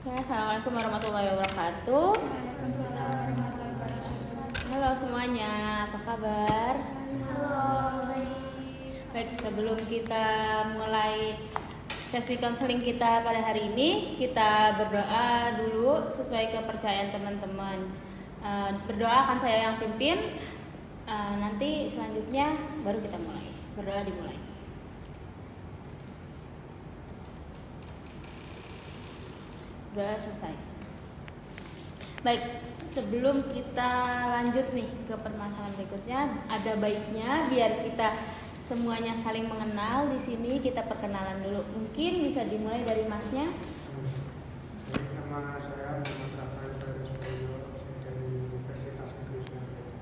Ya, assalamualaikum warahmatullahi wabarakatuh. Waalaikumsalam warahmatullahi wabarakatuh. Halo semuanya, apa kabar? Halo, baik. Baik, sebelum kita mulai sesi konseling kita pada hari ini, kita berdoa dulu sesuai kepercayaan teman-teman. Berdoa akan saya yang pimpin. Nanti selanjutnya baru kita mulai. Berdoa dimulai. Doa selesai. Baik, sebelum kita lanjut nih ke permasalahan berikutnya, ada baiknya biar kita semuanya saling mengenal di sini, kita perkenalan dulu. Mungkin bisa dimulai dari Masnya. Nama saya Muhammad Rafael Fairuzbayo, saya dari Universitas Negeri Surabaya.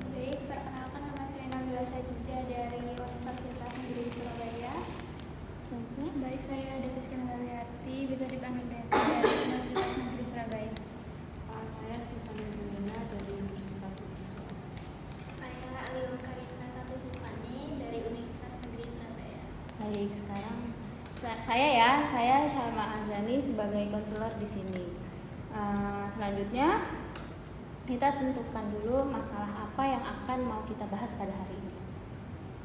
Baik, perkenalkan nama saya Nabila Sajida dari Universitas Negeri Surabaya. Selanjutnya. Baik, saya Deviska Nagariati, bisa dipanggil Deti dari Universitas Negeri Surabaya. Saya Stefania Brenda dari Universitas Negeri Surabaya. Saya Alium Karisa Satu Tiffany dari Universitas Negeri Surabaya. Baik, sekarang saya Syalma Azani sebagai konselor di sini. Selanjutnya kita tentukan dulu masalah apa yang akan mau kita bahas pada hari ini.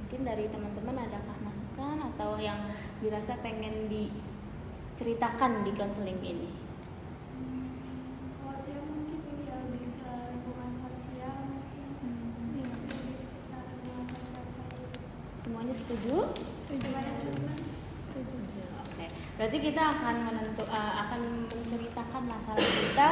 Mungkin dari teman-teman adakah masukan atau yang dirasa pengen diceritakan di konseling ini? Kalau saya mungkin ini ya lebih ke lingkungan sosial, mungkin ya, lebih sekitar lingkungan sosial saya. Semuanya setuju? Gimana teman-teman? Setuju. Oke. Berarti kita akan akan menceritakan masalah kita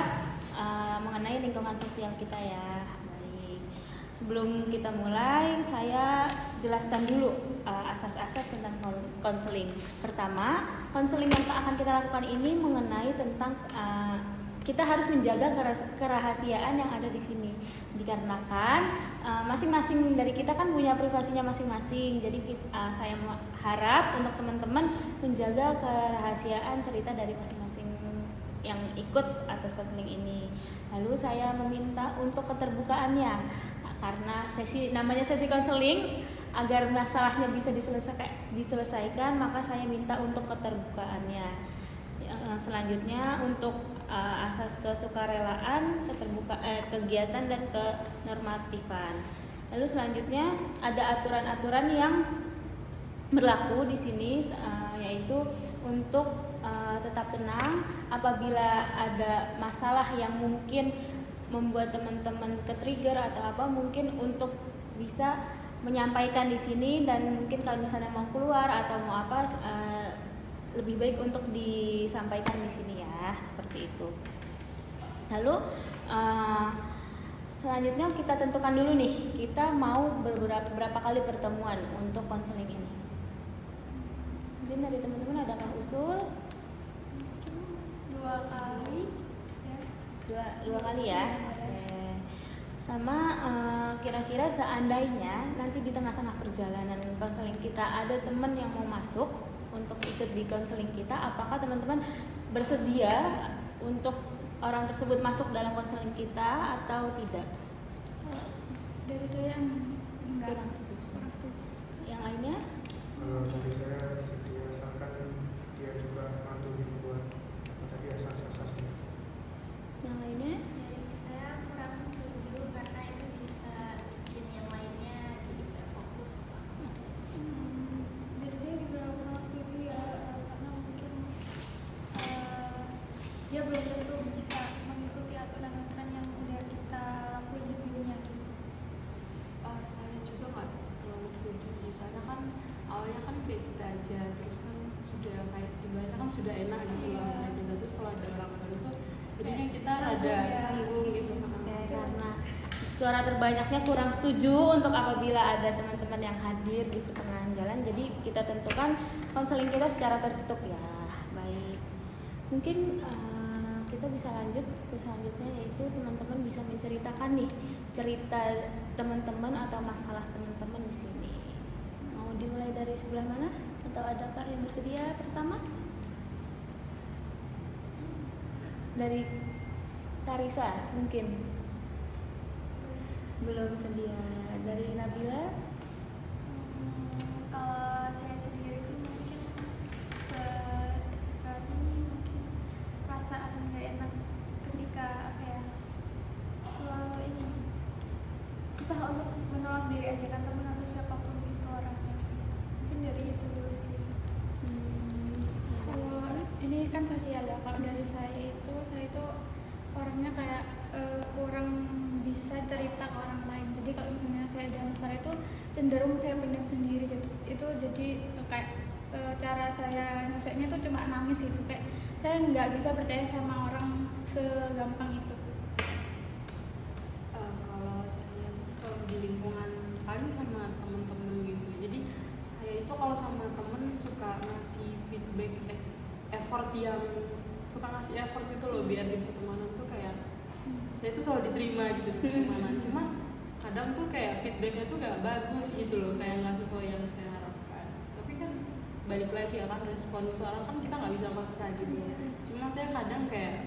mengenai lingkungan sosial kita ya. Baik. Sebelum kita mulai, saya jelaskan dulu asas-asas tentang konseling. Pertama, konseling yang akan kita lakukan ini mengenai tentang kita harus menjaga kerahasiaan yang ada di sini. Dikarenakan masing-masing dari kita kan punya privasinya masing-masing. Jadi saya harap untuk teman-teman menjaga kerahasiaan cerita dari masing-masing yang ikut atas konseling ini. Lalu saya meminta untuk keterbukaannya, karena namanya sesi konseling, agar masalahnya bisa diselesaikan, maka saya minta untuk keterbukaannya. Selanjutnya untuk asas kesukarelaan, kegiatan dan kenormatifan. Lalu selanjutnya ada aturan-aturan yang berlaku di sini, yaitu untuk tetap tenang apabila ada masalah yang mungkin membuat teman-teman ke-trigger atau apa, mungkin untuk bisa menyampaikan di sini, dan mungkin kalau misalnya mau keluar atau mau apa lebih baik untuk disampaikan di sini ya, seperti itu. Lalu selanjutnya kita tentukan dulu nih, kita mau berapa kali pertemuan untuk konseling ini. Mungkin dari teman-teman adakah usul? 2 kali ya. Dua kali ya. Oke. Sama kira-kira seandainya nanti di tengah-tengah perjalanan konseling kita ada teman yang mau masuk untuk ikut di konseling kita, apakah teman-teman bersedia untuk orang tersebut masuk dalam konseling kita atau tidak? Dari saya enggak. Kurang setuju. Kurang setuju. Yang lainnya? Kalau dari saya sedia, asalkan dia juga mematuhi buat tadi asas-asasnya. Yang lainnya? Dari saya kurang setuju karena itu bisa bikin yang lainnya jadi nggak fokus. Dari saya juga kurang setuju ya, karena mungkin dia belum tentu bisa mengikuti aturan-aturan yang udah kita lakuin sebelumnya gitu. Saya juga nggak terlalu setuju sih, soalnya kan awalnya kan kayak kita aja, terus kan sudah kayak ibaratnya kan sudah enak gitu Iya. lah, gitu. Terus kalau ada orang baru tuh jadinya Kayak kita canggung ada ya. canggung gitu. Oke, karena suara terbanyaknya kurang setuju untuk apabila ada teman-teman yang hadir di pertengahan jalan. Jadi kita tentukan konseling kita secara tertutup ya. Baik. Mungkin kita bisa lanjut ke selanjutnya, yaitu teman-teman bisa menceritakan nih cerita teman-teman atau masalah teman-teman di sini. Mau dimulai dari sebelah mana? Atau adakah yang bersedia pertama? Dari Karisa mungkin. Belum sedia. Dari Nabila? Kalau saya sendiri sih mungkin ke sini mungkin ini kan sosial ya. Kalau dari saya itu orangnya kayak kurang bisa cerita ke orang lain. Jadi kalau misalnya saya ada masalah itu cenderung saya pendam sendiri. Jadi kayak cara saya nyelesainnya tuh cuma nangis gitu. Kayak saya nggak bisa percaya sama orang segampang itu. Kalau saya sih kalau di lingkungan paling sama temen-temen gitu. Jadi saya itu kalau sama temen suka ngasih feedback effort yang suka ngasih effort itu loh, biar di pertemanan tuh kayak saya tuh selalu diterima gitu di pertemanan. Cuma kadang tuh kayak feedbacknya tuh gak bagus gitu loh, kayak nggak sesuai yang saya harapkan. Tapi kan balik lagi ya kan, respon seorang kan kita nggak bisa maksa gitu. Cuma saya kadang kayak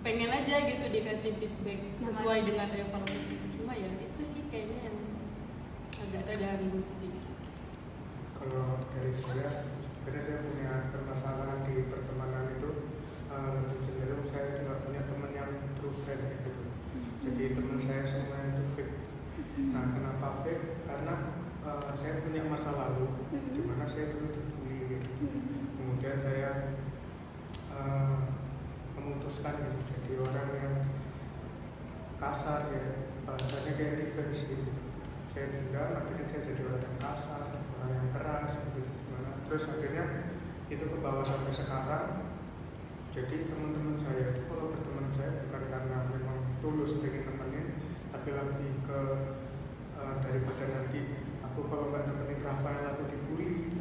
pengen aja gitu dikasih feedback sesuai dengan effort. Cuma ya itu sih kayaknya yang agak terganggu sedikit. Kalau dari saya, sebenarnya saya punya permasalahan di pertemanan itu lebih cenderung saya tidak punya teman yang true friend gitu. Jadi teman saya semua itu fake. Nah, kenapa fake? Karena saya punya masa lalu di mana saya dulu dibully gitu. Kemudian saya memutuskan gitu jadi orang yang kasar ya, bahasanya kayak revenge gitu. Saya dendam, akhirnya saya jadi orang yang kasar, orang yang keras gitu. Terus akhirnya itu ke bawah sampai sekarang. Jadi teman-teman saya itu kalau berteman saya bukan karena memang tulus pengen nemenin, tapi lebih ke daripada nanti aku kalau nggak nemenin Rafael aku dibully,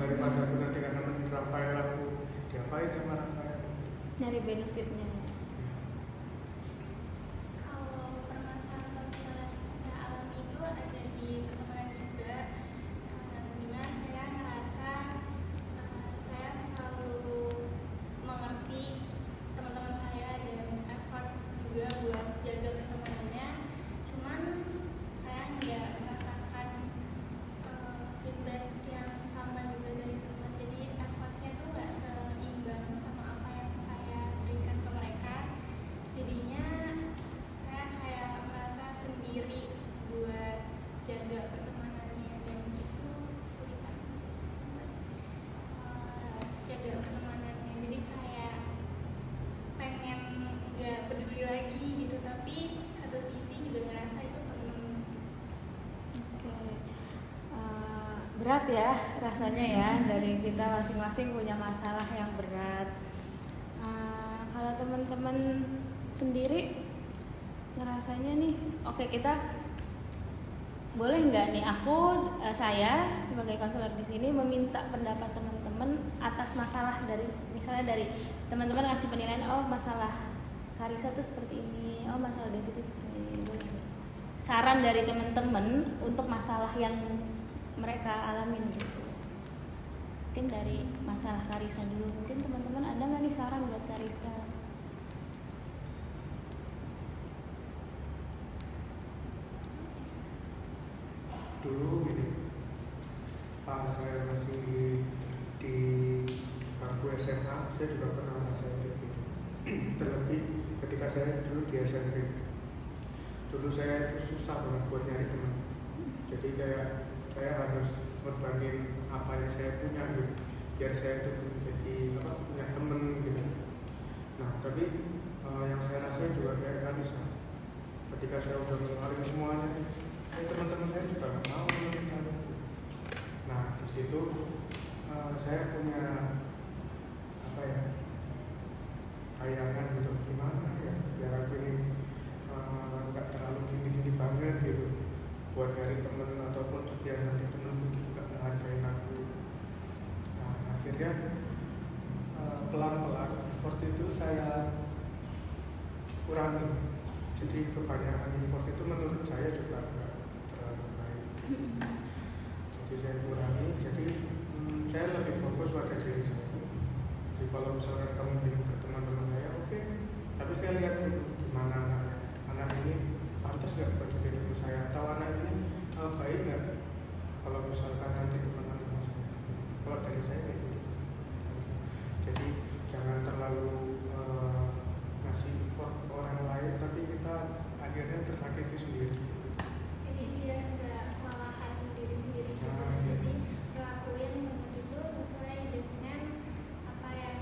daripada aku nanti nggak nemenin Rafael aku diapain sama Rafael. Nyari benefitnya. Kalau permasalahan sosial yang saya alami itu ada di pertemanan juga, dimana saya ngerasa saya selalu mengerti teman-teman saya dan effort juga buat jaga pertemanannya. Cuman saya nggak merasakan feedback yang sama juga dari teman. Jadi effortnya tuh nggak seimbang sama apa yang saya berikan ke mereka. Jadinya saya kayak merasa sendiri buat jaga pertemanannya, dan itu sulitan sih buat jaga pertemanannya. Jadi kayak pengen nggak peduli lagi gitu, tapi satu sisi juga ngerasa itu temen. Oke. Berat ya rasanya ya, dari kita masing-masing punya masalah yang berat. Kalau teman-teman sendiri ngerasanya nih, oke, kita boleh nggak nih saya sebagai konselor di sini meminta pendapat teman-teman atas masalah dari misalnya dari teman-teman ngasih penilaian, oh masalah Karissa tuh seperti ini, oh masalah Deti tuh seperti ini, boleh nggak? Saran dari teman-teman untuk masalah yang mereka alamin gitu. Mungkin dari masalah Karissa dulu, mungkin teman-teman ada nggak nih saran buat Karissa? Dulu gini, pas saya masih di bangku SMA, saya juga pernah ngerasain kayak gitu. Terlebih ketika saya dulu di SMP, dulu saya itu susah banget buat nyari teman. Jadi kayak saya harus ngorbanin apa yang saya punya gitu, biar saya itu punya temen gitu. Nah, tapi yang saya rasain juga kayak Karissa. Ketika saya udah mengeluarkan semuanya, teman-teman saya juga nggak mau nemenin saya. Nah, di situ saya punya bayangan gitu, gimana ya biar aku ini nggak terlalu gini-gini banget gitu, buat nyari temen ataupun biar nanti temen itu juga menghargai aku. Nah, akhirnya pelan-pelan effort itu saya kurangi. Jadi kebanyakan effort itu menurut saya juga nggak terlalu baik. Jadi saya kurangi. Jadi saya lebih fokus pada diri saya. Jadi kalau misalkan kamu ingin berteman dengan saya, oke. Tapi saya lihat dulu gimana anaknya. Anak ini pantas nggak buat jadi teman saya, atau anak ini baik nggak kalau misalkan nanti teman sama saya. Kalau dari saya kayak gitu. Jadi jangan terlalu ngasih effort ke orang lain, tapi kita akhirnya tersakiti sendiri. Jadi biar nggak kewalahan diri sendiri juga. Nah, Jadi perlakuin temen itu sesuai dengan apa yang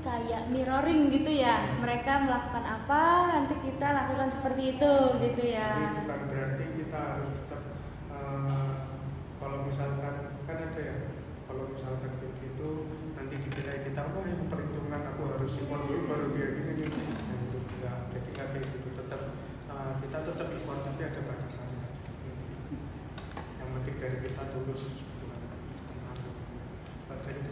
kayak mirroring gitu ya, mereka melakukan apa nanti kita lakukan seperti itu gitu ya. Jadi bukan berarti kita harus tetap kalau misalkan kan ada ya, kalau misalkan begitu nanti dikira kita wah yang perhitungan aku harus impor dulu baru kayak gini nih. Nah, itu enggak, jadi nggak kayak gitu, tetap kita tetap impor tapi ada batasannya. Yang penting dari kita tulus. Dari itu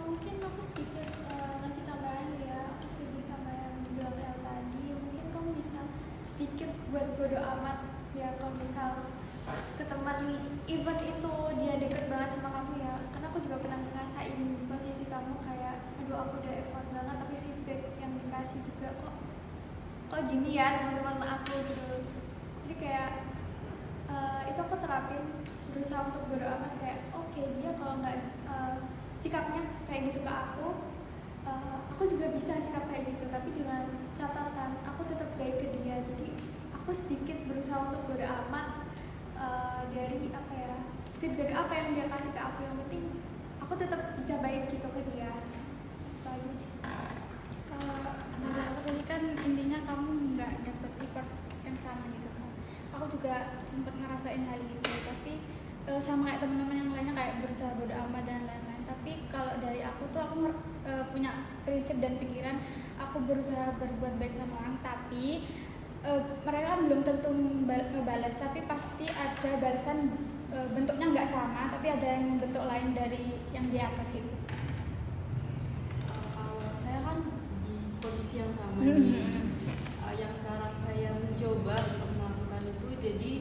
Mungkin aku sedikit ngasih tambahan ya. Aku setuju sama yang dibilang El tadi. Mungkin kamu bisa sedikit buat bodo amat ya kalau misal ke teman event itu dia deket banget sama kamu ya. Karena aku juga pernah ngerasain di posisi kamu kayak aduh aku udah effort banget tapi feedback yang dikasih juga kok gini ya teman-teman aku gitu. Jadi kayak itu aku terapin, berusaha untuk bodo amat kayak oke, dia kalau nggak sikapnya kayak gitu ke aku juga bisa sikap kayak gitu, tapi dengan catatan aku tetap baik ke dia. Jadi aku sedikit berusaha untuk bodo amat dari apa ya, feedback apa yang dia kasih ke aku, yang penting aku tetap bisa baik gitu ke dia. Itu aja sih. Kalau menurut aku tadi kan intinya kamu nggak dapet effort yang sama gitu kan. Aku juga sempat ngerasain hal itu, tapi sama kayak teman-teman yang lainnya kayak berusaha bodo amat dan lain-lain. Tapi kalau dari aku tuh aku punya prinsip dan pikiran aku berusaha berbuat baik sama orang, tapi mereka kan belum tentu ngebalas, tapi pasti ada balasan bentuknya nggak sama, tapi ada yang bentuk lain dari yang di atas itu. Kalau saya kan di kondisi yang sama nih, yang sekarang saya mencoba untuk melakukan itu. Jadi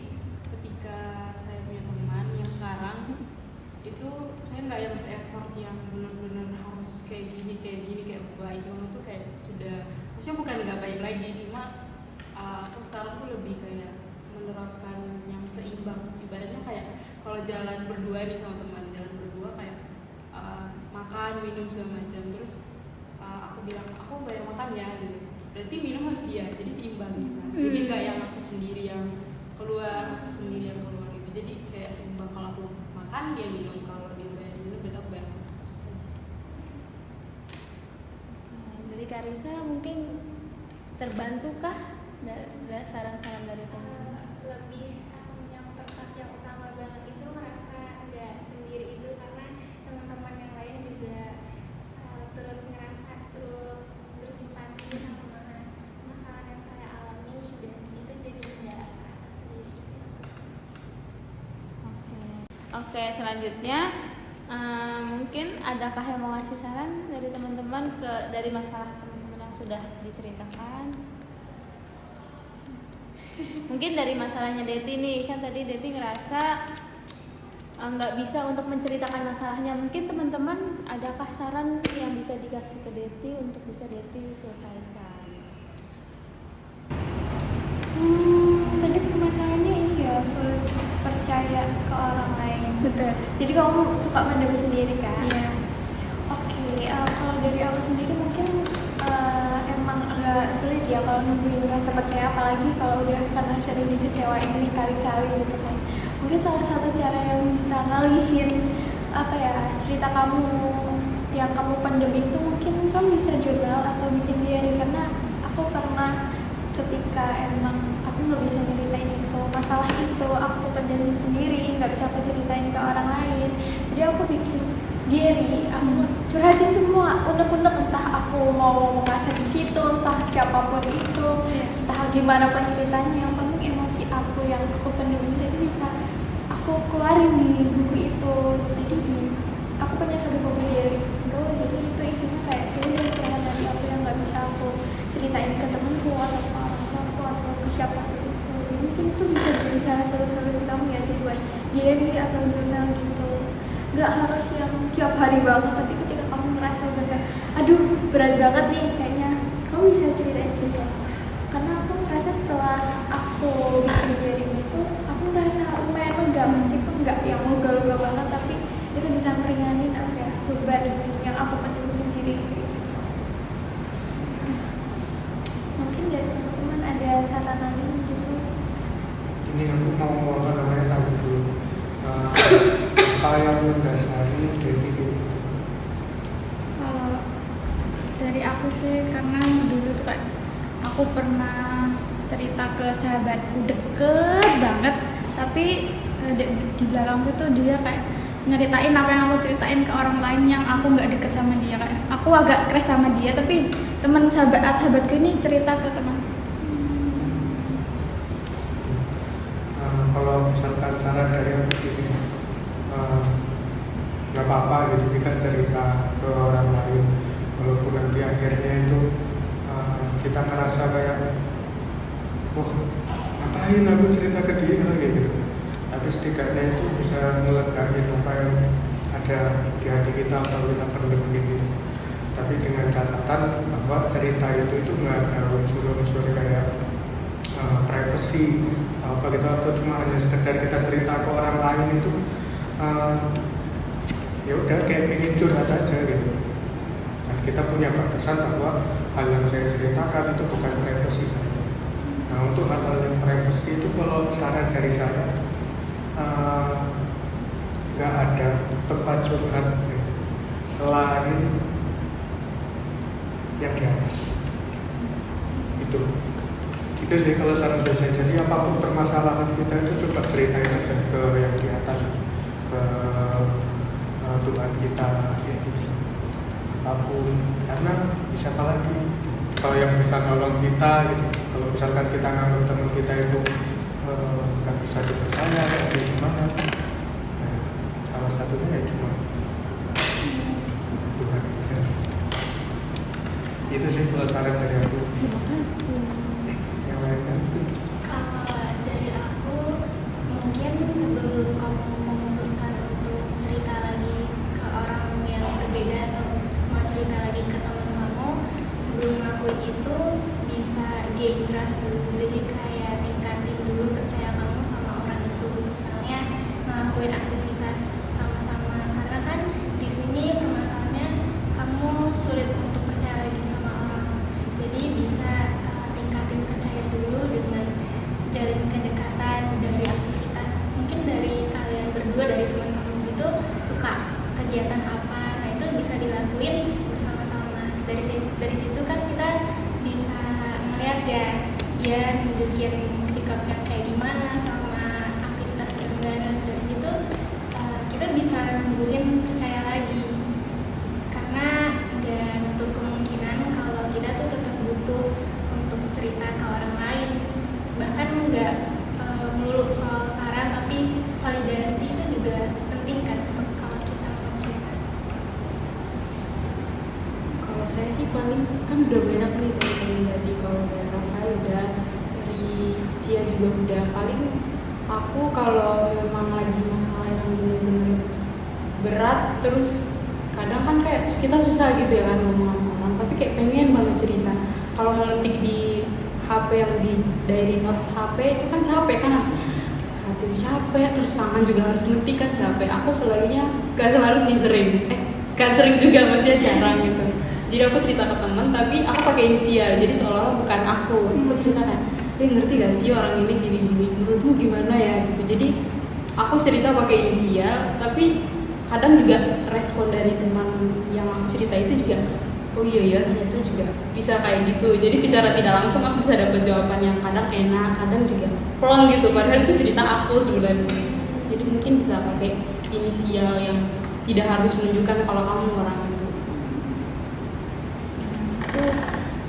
ketika saya punya teman yang sekarang itu saya nggak yang se-effort yang benar-benar harus kayak gini kayak baik banget tuh, kayak sudah maksudnya bukan nggak baik lagi, cuma aku sekarang tuh lebih kayak menerapkan yang seimbang. Ibaratnya kayak kalau jalan berdua nih sama teman, jalan berdua kayak makan minum segala macam, terus aku bilang aku bayar makan ya gitu, berarti minum harus dia, jadi seimbang gitu. Jadi nggak yang aku sendiri yang keluar, aku sendiri yang keluar gitu. Jadi kayak seimbang, kalau aku makan dia minum, kalau dia bayar minum berarti aku bayar makan. Dari Karisa mungkin terbantukah dari saran-saran dari teman? Lebih yang utama banget itu ngerasa nggak sendiri itu, karena teman-teman yang lain juga turut bersimpati sama masalah yang saya alami, dan itu jadi nggak merasa sendiri itu. Oke, selanjutnya mungkin adakah yang mau ngasih saran dari teman-teman dari masalah teman-teman yang sudah diceritakan? Mungkin dari masalahnya Deti nih, kan tadi Deti ngerasa nggak bisa untuk menceritakan masalahnya. Mungkin teman-teman adakah saran yang bisa dikasih ke Deti untuk bisa Deti selesaikan? Tadi permasalahannya ini ya, sulit percaya ke orang lain. Betul. Jadi kamu suka mendem sendiri kan? Iya. Oke, kalau dari aku sendiri mungkin emang agak sulit ya kalau nungguin rasa percaya, apalagi kalau udah pernah sering dikecewain berkali-kali gitu kan. Mungkin salah satu cara yang bisa ngalihin apa ya, cerita kamu yang kamu pendem itu, mungkin kamu bisa jurnal atau bikin diary. Karena aku pernah ketika emang aku nggak bisa ceritain itu, masalah itu aku pendem sendiri, nggak bisa aku ceritain ke orang lain, jadi aku bikin diary, aku curhatin semua unek-unek, entah aku mau ngasih di situ, entah siapapun itu, entah gimana pun ceritanya, yang penting emosi aku yang aku pendem itu bisa aku keluarin di buku itu. Jadi aku punya satu buku diary itu, jadi itu isinya kayak ini curhatan dari aku yang nggak bisa aku ceritain ke temenku atau ke orang tuaku atau ke siapapun itu. Jadi mungkin itu bisa jadi salah satu solusi kamu ya, dibuat diary atau jurnal gitu. Nggak harus yang tiap hari banget, tapi ketika kamu merasa udah kayak aduh berat banget nih kayaknya, kamu bisa ceritain situ. Karena aku merasa setelah aku bikin diary itu, aku merasa lumayan lega, meskipun nggak yang lega-lega banget, tapi itu bisa meringanin apa ya, beban yang aku pendam sendiri gitu. Mungkin dari teman-teman ada saran lain gitu. ini aku mau tahu dulu apa yang mendasari Deti itu. dari aku sih, karena dulu tuh kayak aku pernah cerita ke sahabatku deket banget, tapi di belakangku tuh dia kayak nyeritain apa yang aku ceritain ke orang lain yang aku nggak deket sama dia. Kayak aku agak crush sama dia, tapi teman sahabatku ini cerita ke teman. Kalau misalkan saran dari aku gini, nggak apa-apa gitu kita cerita ke orang lain, walaupun nanti akhirnya itu kita ngerasa kayak, wah ngapain aku cerita ke dia gitu. Tapi setidaknya itu bisa ngelegain apa yang ada di hati kita atau kita pendam gitu. Tapi dengan catatan bahwa cerita itu nggak ada unsur-unsur kayak privacy apa gitu, atau cuma hanya sekedar kita cerita ke orang lain itu ya udah kayak pengen curhat aja gitu. Dan kita punya batasan bahwa hal yang saya ceritakan itu bukan privacy saya. Nah untuk hal-hal yang privacy itu kalau saran dari saya nggak ada tempat curhat selain yang di atas itu sih kalau saran dari saya. Jadi apapun permasalahan kita itu coba ceritain aja ke yang di atas, ke Tuhan kita kayak gitu, apapun, karena siapa lagi kalau yang bisa nolong kita gitu. Kalau misalkan kita nganggap teman kita itu nggak bisa dipercaya atau gimana, nah, salah satunya ya cuma Tuhan. Itu sih kalau saran dari aku. Terima kasih. Yang lainnya Kalau dari aku, mungkin sebelum kamu memutuskan untuk cerita lagi ke orang yang berbeda atau mau cerita lagi ke teman kamu, sebelum ngakuin itu bisa gain trust dulu. Jadi kayak tingkatin dulu percaya kamu sama orang itu. Misalnya ngelakuin aktivitas sama-sama, karena kan di sini permasalahannya kamu sulit untuk percaya lagi sama orang. Jadi bisa tingkatin percaya dulu dengan jalin kedekatan dari aktivitas, mungkin dari kalian berdua, dari teman kamu gitu suka kegiatan apa, nah itu bisa dilakuin bersama-sama. Dari situ kan kita bisa ngeliat ya dia nunjukin sikap yang kayak gimana selama aktivitas bareng-bareng. Dari situ kita bisa numbuhin percaya lagi, karena nggak nutup kemungkinan kalau kita tuh tetap butuh untuk cerita ke orang lain. Bahkan nggak melulu soal saran, tapi validasi itu juga penting kan untuk kalau kita mau cerita. Kalau saya sih paling kan udah banyak nih teman-teman, jadi kalau dari Rafael udah, dari Cia juga udah. Paling aku kalau memang lagi masalah yang benar-benar berat, terus kadang kan kayak kita susah gitu ya kan ngomong sama orang, tapi kayak pengen banget cerita. Kalau mau ngetik di HP yang di diary note HP itu kan capek kan, harus hati capek, terus tangan juga harus ngetik kan capek. Aku gak selalu sih gak sering juga, maksudnya jarang gitu. Jadi aku cerita ke teman, tapi aku pakai inisial, jadi seolah-olah bukan aku cerita kan, ngerti gak sih orang ini gini-gini, menurutmu gimana ya gitu. Jadi aku cerita pakai inisial, tapi kadang juga respon dari teman yang aku cerita itu juga, oh iya ternyata juga bisa kayak gitu. Jadi secara tidak langsung aku bisa dapat jawaban yang kadang enak, kadang juga plong gitu, padahal itu cerita aku sebenarnya. Jadi mungkin bisa pakai inisial yang tidak harus menunjukkan kalau kamu orang itu.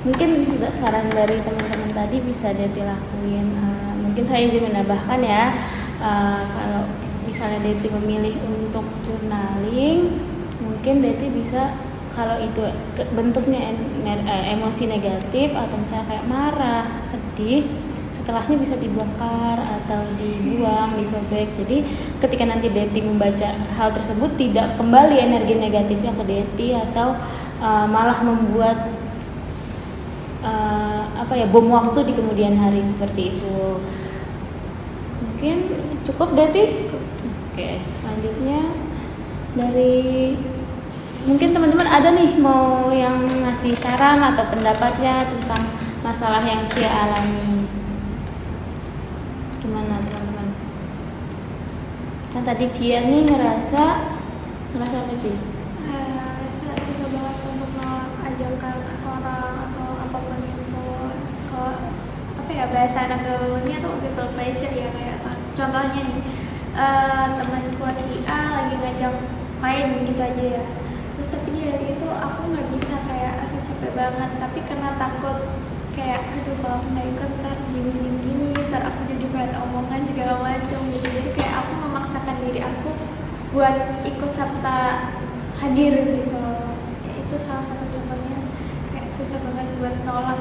Mungkin juga saran dari teman-teman tadi bisa Deti lakuin. Mungkin saya izin menambahkan ya, kalau misalnya Deti memilih untuk journaling, mungkin Deti bisa, kalau itu bentuknya emosi negatif atau misalnya kayak marah, sedih, setelahnya bisa dibakar atau dibuang, disobek. Jadi ketika nanti Deti membaca hal tersebut, tidak kembali energi negatifnya ke Deti atau malah membuat bom waktu di kemudian hari seperti itu. Mungkin cukup Deti. Oke, selanjutnya dari mungkin teman-teman ada nih mau yang ngasih saran atau pendapatnya tentang masalah yang Cia alami. Gimana teman-teman? Kan tadi Cia nih ngerasa apa sih? Rasa susah banget untuk nolak ajakan ya, bahasa anak gaulnya tuh people pleasure ya, kayak contohnya nih temanku si A lagi ngajak main gitu aja ya, terus tapi di hari itu aku nggak bisa, kayak aduh capek banget, tapi karena takut kayak aduh kalau aku nggak ikut ntar gini ntar aku jadi bahan omongan segala macam gitu, jadi kayak aku memaksakan diri aku buat ikut serta hadir gitu loh. Ya, itu salah satu contohnya, kayak susah banget buat nolak.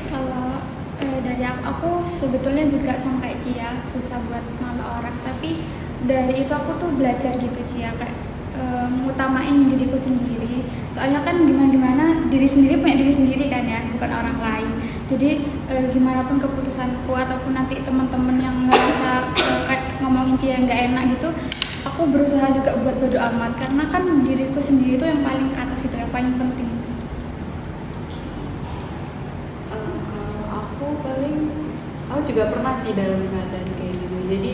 Kalau dari aku sebetulnya juga sama kayak Cia, susah buat nolak orang, tapi dari itu aku tuh belajar gitu Cia, kayak ngutamain diriku sendiri, soalnya kan gimana diri sendiri punya diri sendiri kan ya, bukan orang lain. Jadi gimana pun keputusanku ataupun nanti teman-teman yang ngerasa kayak ngomongin Cia nggak enak gitu, aku berusaha juga buat bodo amat, karena kan diriku sendiri itu yang paling atas gitu, yang paling penting. Aku juga pernah sih dalam keadaan kayak gitu. Jadi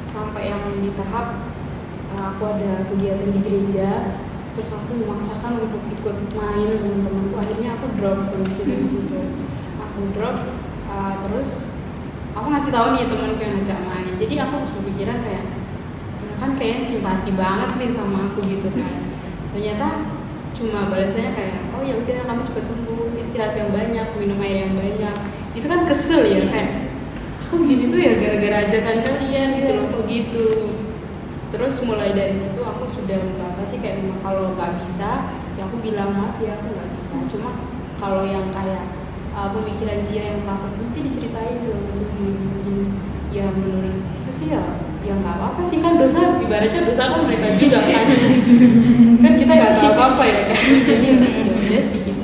sampai yang di tahap aku ada kegiatan di gereja, terus aku memaksakan untuk ikut main teman-temanku. Akhirnya aku drop dari situ. Aku drop, terus aku ngasih tahu nih temanku yang ngajak main. Jadi aku harus berpikiran kayak, kan kayaknya simpati banget nih sama aku gitu kan. Ternyata cuma balasannya kayak, oh ya udah kamu cepat sembuh, istirahat yang banyak, minum air yang banyak. Itu kan kesel ya, kayak kok gini tuh ya gara-gara ajakan kalian gitu loh, kok gitu. Terus mulai dari situ aku sudah membatasi kayak memang kalau nggak bisa ya aku bilang maaf ya aku nggak bisa. Cuma kalau yang kayak pemikiran Cia yang takut nanti diceritain segala macam gini, ya menurut itu sih ya nggak apa-apa sih, kan dosa ibaratnya dosa kan mereka juga kan. Kan kita nggak tahu apa-apa ya kan. Jadi ya udah sih gitu.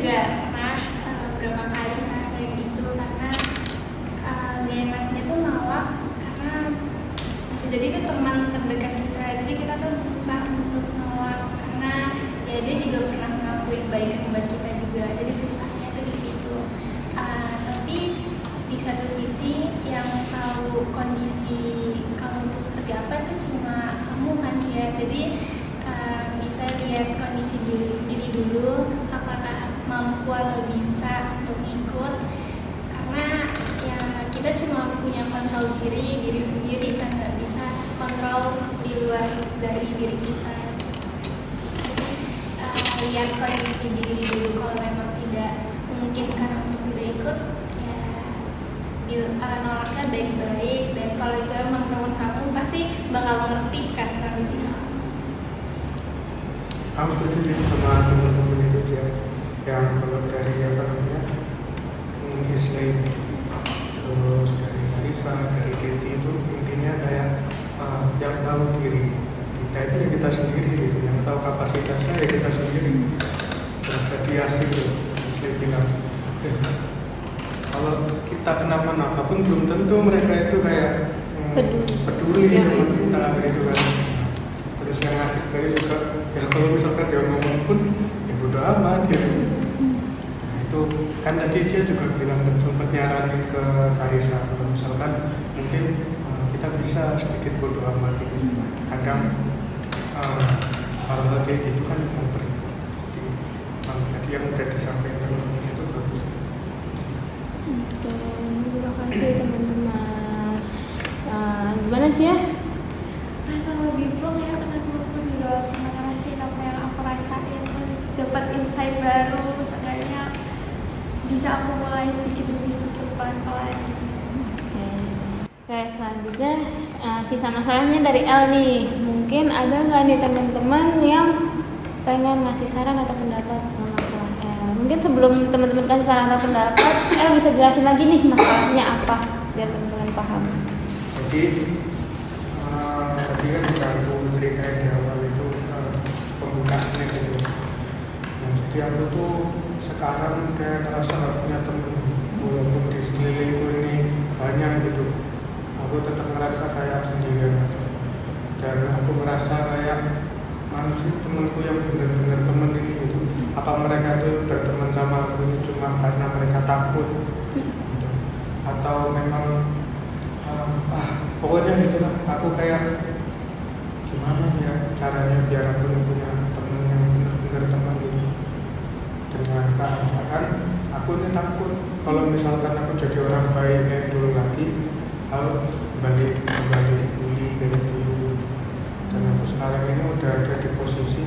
Juga pernah beberapa kali ngerasain itu, karena gak enaknya tuh nolak karena masih jadi itu teman terdekat kita, jadi kita tuh susah untuk nolak karena ya dia juga pernah ngelakuin kebaikan buat kita juga, jadi susahnya itu di situ. Tapi di satu sisi yang tahu kondisi kamu itu seperti apa itu cuma kamu kan ya, jadi bisa lihat kondisi diri dulu, apakah mampu atau bisa untuk ikut, karena ya kita cuma punya kontrol diri sendiri kan, nggak bisa kontrol di luar dari diri kita. Lihat kondisi diri dulu, kalau memang tidak memungkinkan untuk tidak ikut ya nolaknya baik-baik, dan kalau itu emang teman kamu pasti bakal ngerti kan kondisi kamu. Aku setuju sama teman-teman itu sih, yang kalau dari apa namanya Islam, terus dari Marisa, dari Keti, itu intinya kayak yang tahu diri kita itu ya kita sendiri gitu, yang tahu kapasitasnya ya kita sendiri. Terus tadi asik tuh Islam bilang, kalau kita kenapa-napa pun belum tentu mereka itu kayak peduli sama kita gitu kan. Terus yang asik tadi juga, ya kalau misalkan dia ngomong pun ya udah amat gitu. Nah, itu kan tadi dia juga bilang, sempat nyaranin ke Karisa kalau misalkan mungkin kita bisa sedikit bodo amat gitu. Kadang hal-hal kayak gitu kan memang jadi tadi yang udah disampaikan teman-teman itu bagus. Terima kasih teman-teman. Gimana Cia? Rasa lebih plong ya, karena teman-teman juga pernah ngerasain apa yang aku rasain, terus dapat insight baru, terus akhirnya bisa aku mulai sedikit demi sedikit pelan-pelan. Oke, selanjutnya sisa masalahnya dari El nih. Mungkin ada nggak nih teman-teman yang pengen ngasih saran atau pendapat masalah El? Mungkin sebelum teman-teman kasih saran atau pendapat, El bisa jelasin lagi nih masalahnya apa biar teman-teman paham. Jadi tadi kan udah aku ceritain di awal itu pembukaannya gitu. Nah, jadi aku tuh sekarang kayak ngerasa gak punya temen, walaupun di sekelilingku ini banyak gitu, aku tetap ngerasa kayak sendirian aja. Dan aku ngerasa kayak mana sih temenku yang benar-benar temen ini gitu. Apa mereka tuh berteman sama aku ini cuma karena mereka takut gitu. Atau memang pokoknya gitu lah, aku kayak gimana ya, caranya biar aku punya temen yang benar-benar teman gitu. Dengan keadaan aku ini takut kalau misalkan aku jadi orang baik kayak dulu lagi, aku kembali bully kayak dulu. Dan aku sekarang ini udah ada di posisi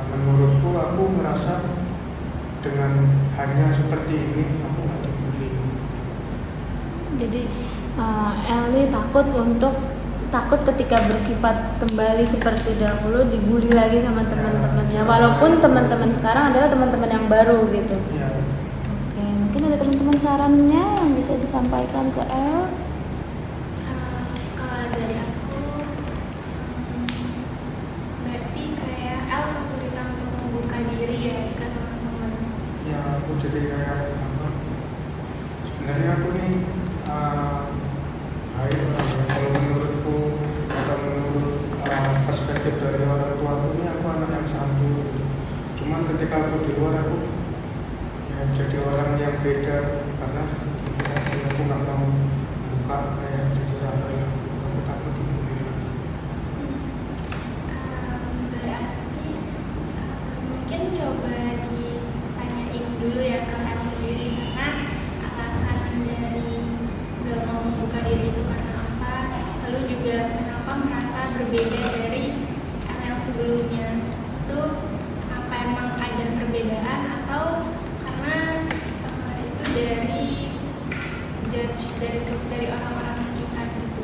menurutku aku ngerasa dengan hanya seperti ini aku nggak dibully. Jadi Ellie takut ketika bersifat kembali seperti dahulu dibully lagi sama teman-temannya, walaupun teman-teman sekarang adalah teman-teman yang baru gitu. Ya. Oke, mungkin ada teman-teman sarannya yang bisa disampaikan ke El. Kalau dari aku, berarti kayak El kesulitan untuk membuka diri ya ke teman-teman. Ya aku jadi kayak apa? Sebenarnya aku nih baik orangnya. Kalau menurutku atau menurut perspektif dari orang tua aku ini aku anak yang santun. Cuman ketika aku di luar aku ya jadi orang yang beda karena aku nggak mau buka kayak jadi Rafael. Aku takut dibully. Berarti mungkin coba ditanyain dulu ya ke El sendiri, karena alasan dari gak mau membuka diri itu karena apa, lalu juga kenapa merasa berbeda dari El yang sebelumnya. Itu apa emang ada perbedaan atau karena itu dari judge dari orang-orang sekitar gitu.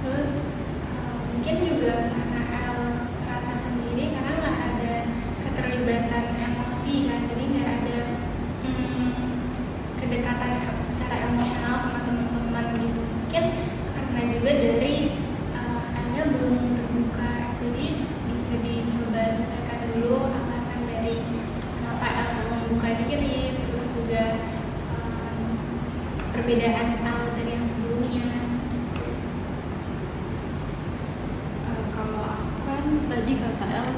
Terus mungkin juga karena El rasa sendiri karena nggak ada keterlibatan emosi kan, jadi nggak ada kedekatan secara emosional sama teman-teman gitu. Mungkin karena juga dari Elnya belum terbuka, jadi bisa dicoba selesaikan dulu alasan dari kenapa El belum membuka diri, terus juga perbedaan El dari yang sebelumnya. Kalau aku kan tadi kata El,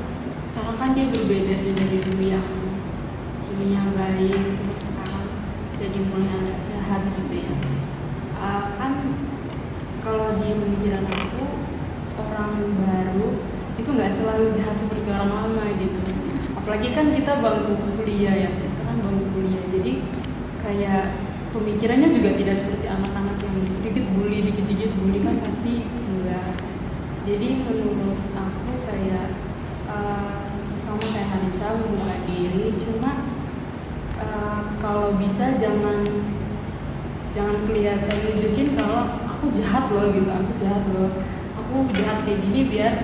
sekarang kan dia berbeda dari dulu yang dulunya baik, terus sekarang jadi mulai agak jahat gitu ya. Kan kalau di pemikiran aku, orang baru itu nggak selalu jahat seperti orang lama gitu. Apalagi kan kita bangku kuliah ya, kita kan bangku kuliah, jadi kayak pemikirannya juga tidak seperti anak-anak yang dikit-dikit bully kan pasti enggak. Jadi menurut aku kayak kamu kayak Hanisa membuka diri, cuma kalau bisa jangan kelihatan nunjukin kalau aku jahat loh gitu, aku jahat kayak gini biar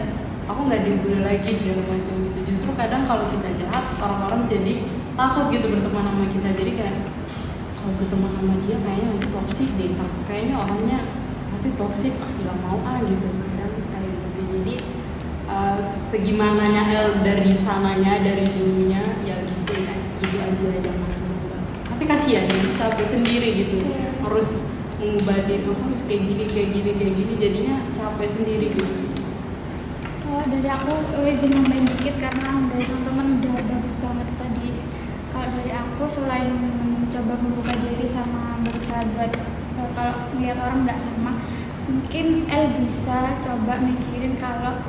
aku nggak dibully lagi segala macam gitu. Justru kadang kalau kita jahat orang-orang jadi takut gitu berteman sama kita, jadi kayak kalau berteman sama dia kayaknya itu toksik deh, kayaknya orangnya pasti toksik, nggak mau gitu kadang kayak gitu. Jadi segimananya El dari sananya dari dulunya ya gitu kan, gitu aja jangan berubah. Tapi kasihan ya, capek sendiri gitu, harus mengubah diri, harus kayak gini, jadinya capek sendiri gitu. Dari aku izin nambahin dikit karena dari teman-teman udah bagus banget tadi. Kalau dari aku selain mencoba membuka diri sama berusaha buat kalau melihat orang nggak sama, mungkin El bisa coba mikirin kalau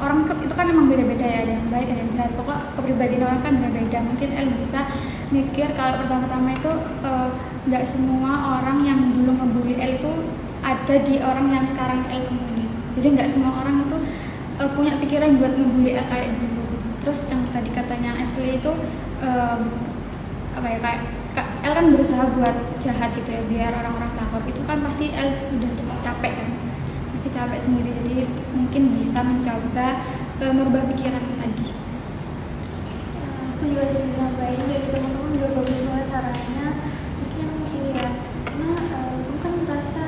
orang itu kan emang beda-beda ya, ada yang baik ada yang jahat, pokok kepribadian orang kan beda-beda. Mungkin El bisa mikir kalau pertama-tama itu nggak semua orang yang dulu ngebully El itu ada di orang yang sekarang El temuin. Jadi nggak semua orang itu punya pikiran buat ngebully El kayak dulu gitu. Terus yang tadi katanya Ashley itu apa ya, kayak El kan berusaha buat jahat gitu ya biar orang-orang takut, itu kan pasti El udah capek kan, masih capek sendiri. Jadi mungkin bisa mencoba merubah pikiran tadi. Aku juga sering nambahin dari teman-teman udah bagus banget sarannya. Mungkin ini ya, karena kamu kan merasa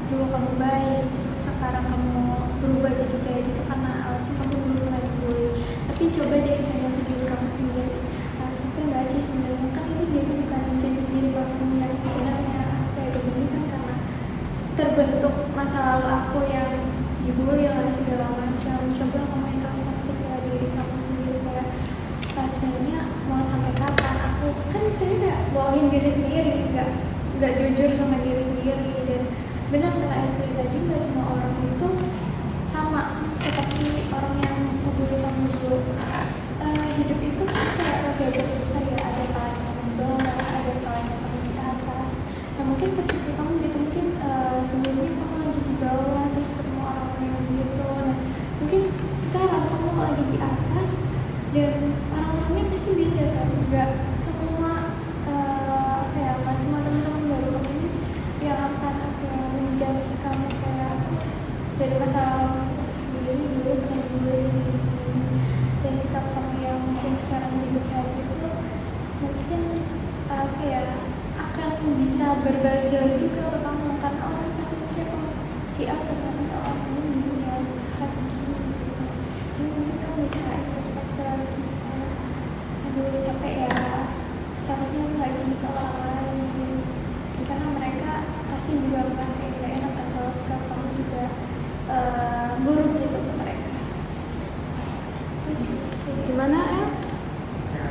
dulu kamu baik, terus sekarang kamu berubah jadi jahat itu karena alasan kamu dulu pernah dibully. Tapi coba deh tanya ke diri kamu sendiri, capek nggak sih sebenarnya? Kan itu jadi bukan jati diri kamu yang sebenarnya kayak begini kan karena terbentuk masa lalu aku yang dibully lah segala macam. Coba kamu introspeksi ke diri kamu sendiri kayak sebenarnya mau sampai kapan aku kan istilahnya kayak bohongin diri sendiri, nggak jujur sama diri sendiri. Dan benar kata Ashley tadi, nggak semua orang itu sama seperti orang yang membuli kamu dulu. Hidup itu kan kayak roda berputar ya, ada kalanya kamu di bawah, ada kalanya kamu di atas. Nah mungkin posisi kamu gitu, mungkin sebelumnya kamu lagi di bawah terus ketemu orang yang gitu. Nah mungkin sekarang kamu lagi di atas dan orang-orangnya pasti beda kan, nggak semua apa ya, nggak semua teman-teman baru kamu ini yang akan menjudge kamu kayak dari masa dulu pernah dibully dan sikap kamu yang mungkin sekarang jadi kayak gitu mungkin apa ya akan bisa berbalik jalan juga ke kamu, karena orang pasti mikir oh si A ternyata orang ini gitu ya hati gitu. Jadi mungkin kamu bisa cepat selanjutnya, aduh capek ya, seharusnya nggak gini ke orang lain gitu. Karena mereka pasti juga ngerasain gak enak kalau sikap kamu juga buruk gitu ke mereka. Terus Gimana El? Ya,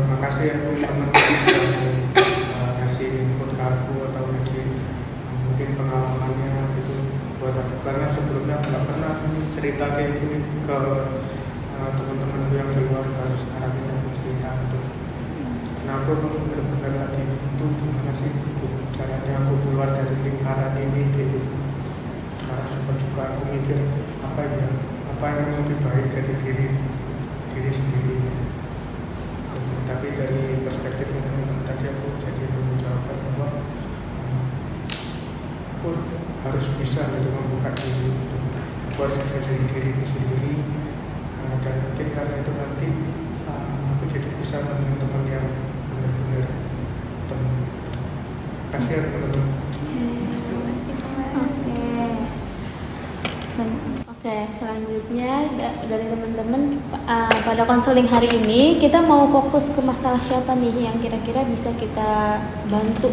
makasih ya teman-teman yang ngasih input ke aku atau ngasih mungkin pengalamannya gitu buat aku, karena sebelumnya aku nggak pernah cerita kayak gini ke teman-temanku yang di luar, baru sekarang ini aku cerita gitu. Nah aku benar-benar lagi itu gimana sih caranya aku keluar dari lingkaran ini gitu. Karena sempat juga aku mikir apa yang lebih baik dari diri sendiri. Terus, tapi dari perspektif teman-teman tadi aku jadi menjawabkan bahwa aku harus bisa gitu membuka diri, aku harus bisa jadi diriku sendiri. Dan mungkin karena itu nanti aku jadi bisa menemukan teman yang benar-benar teman. Kasih ya teman-teman. Oke, selanjutnya dari teman-teman pada konseling hari ini kita mau fokus ke masalah siapa nih yang kira-kira bisa kita bantu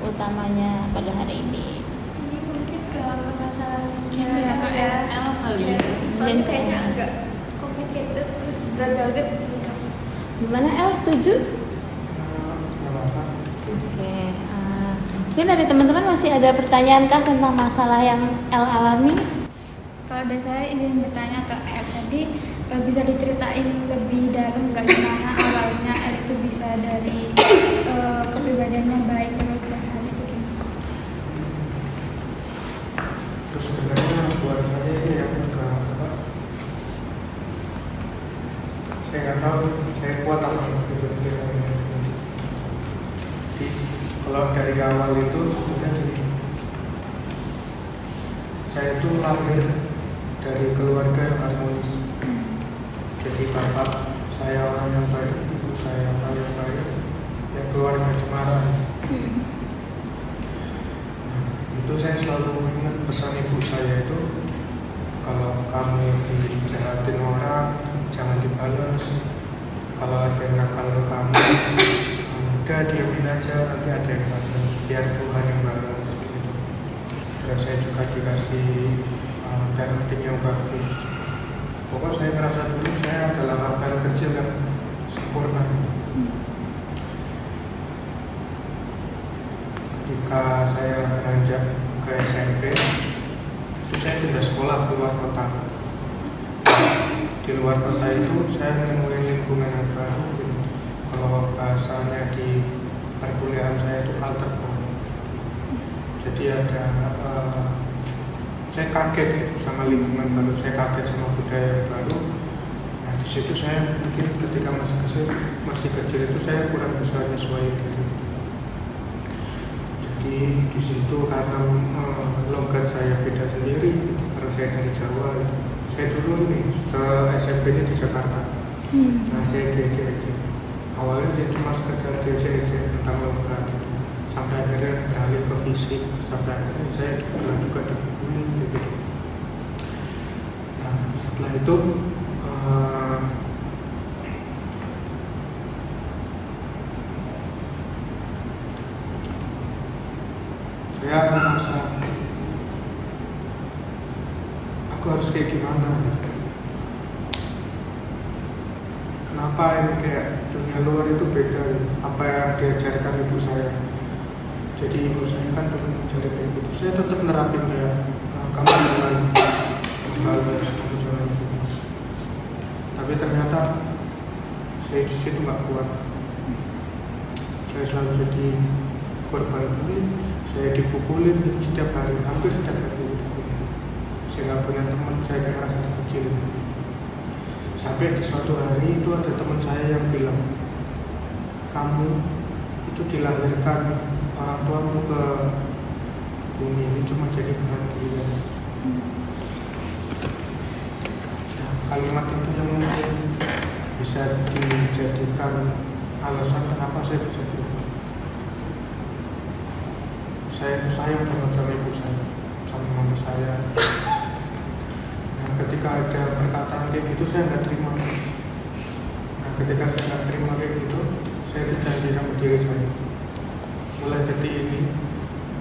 utamanya pada hari ini. ini mungkin ke masalahnya Ya, ke ya. L kali ya. Soalnya kayaknya agak complicated terus berat banget gitu. Gimana El, setuju? Nggak apa-apa. Oke, mungkin dari teman-teman masih ada pertanyaan kah tentang masalah yang El alami? Kalau dari saya ingin bertanya ke El tadi, bisa diceritain lebih dalam nggak gimana awalnya El itu bisa dari kepribadiannya baik terus jahat itu gimana? Terus sebenarnya buat saya ini yang saya nggak tahu saya kuat apa gitu. Jadi kalau dari awal itu sebenarnya gini, saya itu lahir dari keluarga yang harmonis. Jadi bapak saya orang yang baik, ibu saya orang yang baik, ya keluarga cemara. Itu saya selalu ingat pesan ibu saya itu, kalau kamu dijahatin orang jangan dibales, kalau ada yang nakal ke kamu udah diamin aja, nanti ada yang balas, biar Tuhan yang balas gitu. Terus saya juga dikasih parenting yang bagus. Pokoknya saya merasa dulu saya adalah Rafael kecil yang sempurna. Ketika saya beranjak ke SMP, itu saya pindah sekolah ke luar kota. Di luar kota itu saya nemuin lingkungan yang baru gitu. Kalau bahasanya di perkuliahan saya itu culture shock. Jadi ada saya kaget gitu sama lingkungan baru, saya kaget sama budaya yang baru. Nah di situ saya mungkin ketika masih kecil itu saya kurang bisa menyesuaikan diri. Jadi di situ karena logat saya beda sendiri, gitu. Karena saya dari Jawa, gitu. Saya dulu ini SMP-nya di Jakarta. Nah saya diejek-ejek. Awalnya saya cuma sekedar diejek-ejek tentang logat gitu. Sampai akhirnya beralih ke fisik, sampai akhirnya saya juga dibully gitu. Nah setelah itu saya merasa aku harus kayak gimana gitu. Kenapa ini kayak dunia luar itu beda gitu. Apa yang diajarkan ibu saya. Jadi ibu saya kan dulu mengajarkan gitu. Saya tetap nerapin kayak kamu dengan bagus, kamu jangan gitu. Tapi ternyata saya di situ nggak kuat. Saya selalu jadi korban bully, saya dipukulin itu setiap hari, hampir setiap hari dipukulin. Saya nggak punya teman, saya kayak ngerasa dikucilin. Sampai di suatu hari itu ada teman saya yang bilang, kamu itu dilahirkan orang tuamu ke bumi ini cuma jadi bahan bulian. Nah, kalimat itu yang mungkin bisa dijadikan alasan kenapa saya bisa berubah. Saya itu sayang banget sama ibu saya, sama mama saya. Nah, ketika ada perkataan kayak gitu saya nggak terima. Nah, ketika saya nggak terima kayak gitu, saya itu janji sama diri saya, mulai detik ini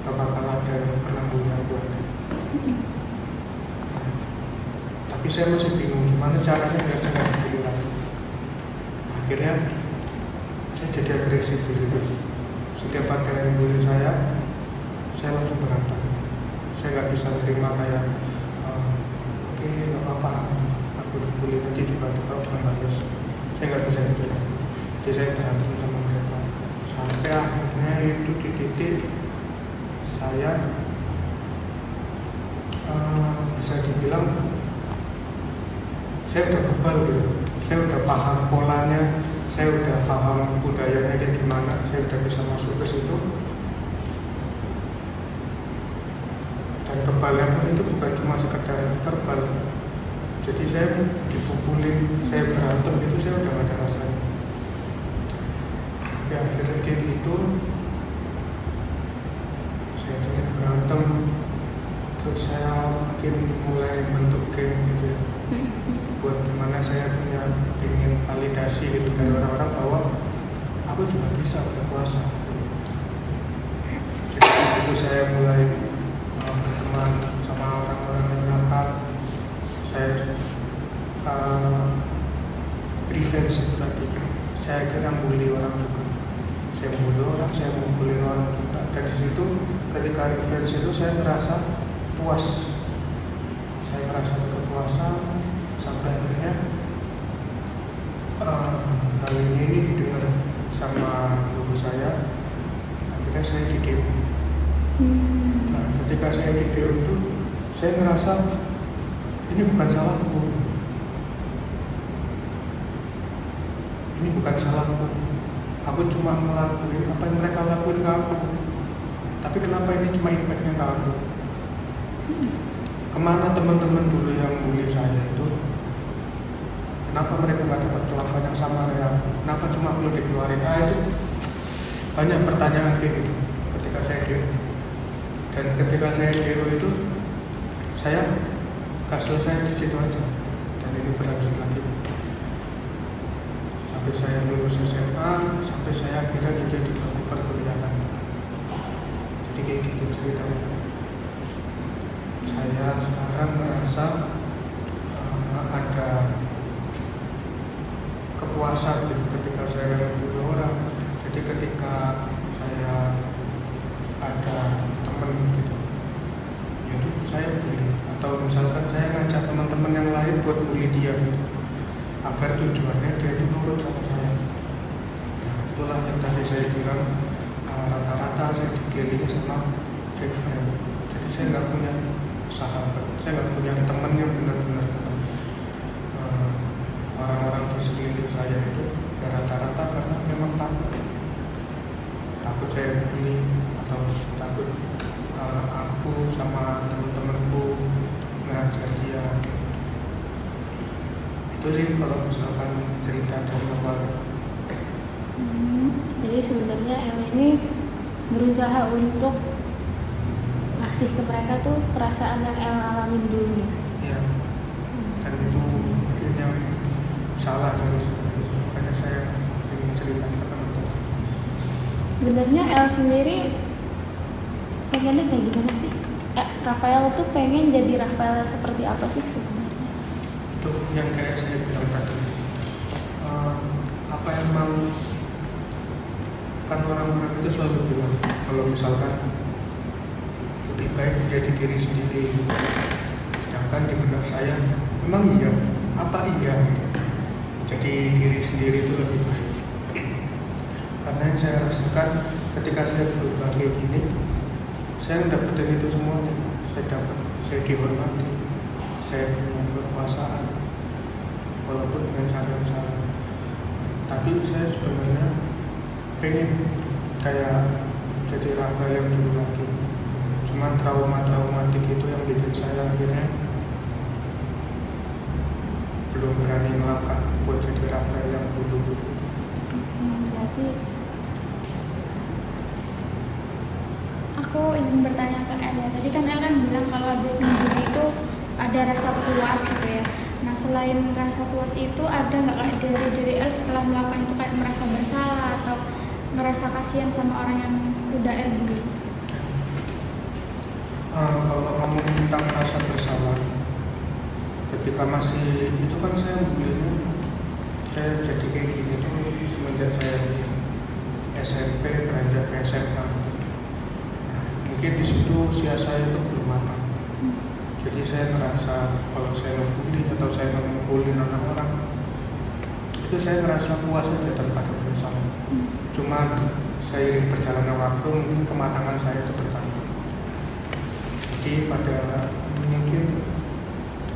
gak bakal ada yang pernah bully aku lagi. Nah, tapi saya masih bingung gimana caranya biar saya nggak bully lagi. Akhirnya saya jadi agresif di situ. Setiap ada yang bully saya langsung berantem. Saya nggak bisa terima kayak oke, nggak apa-apa, aku dibully nanti juga kau bukan bagus. Saya nggak bisa itu. Jadi saya berantem sama mereka. Sampai akhirnya itu di titik saya bisa dibilang saya udah kebal gitu. Saya udah paham polanya, saya udah paham budayanya kayak gimana. Saya udah bisa masuk ke situ. Dan kebalnya pun itu bukan cuma sekedar verbal. Jadi saya dipukulin, saya berantem itu saya udah gak ada rasanya. Tapi akhirnya kayak gitu, saya jadi berantem, terus saya mungkin mulai bentuk geng gitu ya. Buat dimana saya ingin validasi gitu dari orang-orang bahwa aku juga bisa berkuasa. Jadi di situ saya mulai berteman sama orang-orang yang nakal. Saya revenge tadi. Saya kira bully orang juga. Saya bully orang, saya mukulin orang juga. Dan di situ ketika revenge itu saya merasa puas. Saya merasa kepuasan sampai akhirnya hal ini didengar sama guru saya. Akhirnya saya di demo. Nah, ketika saya di demo itu saya ngerasa ini bukan salahku. Ini bukan salahku. Aku cuma ngelakuin apa yang mereka lakuin ke aku. Tapi kenapa ini cuma impactnya ke aku? Kemana teman-teman dulu yang bully saya itu? Kenapa mereka nggak dapat perlakuan yang sama kayak aku? Kenapa cuma aku yang dikeluarin? Itu banyak pertanyaan kayak gitu ketika saya demo. Dan ketika saya demo itu saya gak selesai di situ aja. Dan ini berlanjut lagi sampai saya lulus SMA, sampai saya akhirnya jadi bangku perkuliahan. Jadi kayak gitu ceritanya. Saya sekarang merasa ada kepuasan gitu ketika saya membunuh orang. Jadi ketika saya ada teman gitu, yaitu saya bully, atau misalkan saya ngajak teman-teman yang lain buat bully dia gitu, agar tujuannya dia itu nurut sama saya. Nah, itulah yang tadi saya bilang, rata-rata saya dikelilingi sama fake friend. Jadi saya nggak punya sahabat, saya nggak punya teman yang benar-benar teman. Orang-orang di sekeliling saya itu ya rata-rata karena memang takut saya bully, atau takut aku sama teman-temanku ngajar dia. Itu sih kalau misalkan cerita dari awal. Jadi sebenarnya El ini berusaha untuk ngasih ke mereka tuh perasaan yang El alamin dulu ya. Iya. Dan itu mungkin yang salah dari sebelumnya. Makanya saya ingin cerita ke teman-teman. Sebenarnya El sendiri pengennya kayak gimana sih? Rafael tuh pengen jadi Rafael seperti apa sih sebenarnya? Itu yang kayak saya bilang tadi. Apa yang mau, kan orang-orang itu selalu bilang kalau misalkan lebih baik menjadi diri sendiri. Sedangkan di benak saya memang iya, apa iya? Jadi diri sendiri itu lebih baik. Karena yang saya rasakan ketika saya berubah kayak gini, saya mendapatkan itu semuanya. Saya dihormati, saya punya kekuasaan, walaupun dengan cara yang salah. Tapi saya sebenarnya pengen kayak jadi Rafael yang dulu lagi. Cuman traumatik itu yang bikin saya akhirnya belum berani melangkah buat jadi Rafael yang dulu. Berarti Aku ingin bertanya ke El ya. Tadi kan El kan bilang kalau habis sendiri itu ada rasa puas gitu ya. Nah selain rasa puas itu ada nggak kayak dari diri El setelah melakukan itu kayak merasa bersalah atau ngerasa kasihan sama orang yang udah El bully? Kalau ngomong tentang rasa bersalah, ketika masih itu kan saya bullynya, saya jadi kayak gini tuh semenjak saya SMP beranjak ke SMA. Mungkin di situ usia saya itu belum matang. Jadi saya merasa kalau saya ngebully atau saya ngemukulin anak orang, itu saya ngerasa puas aja tanpa ada bersalah. Cuma seiring perjalanan waktu mungkin kematangan saya itu bertambah. Jadi pada mungkin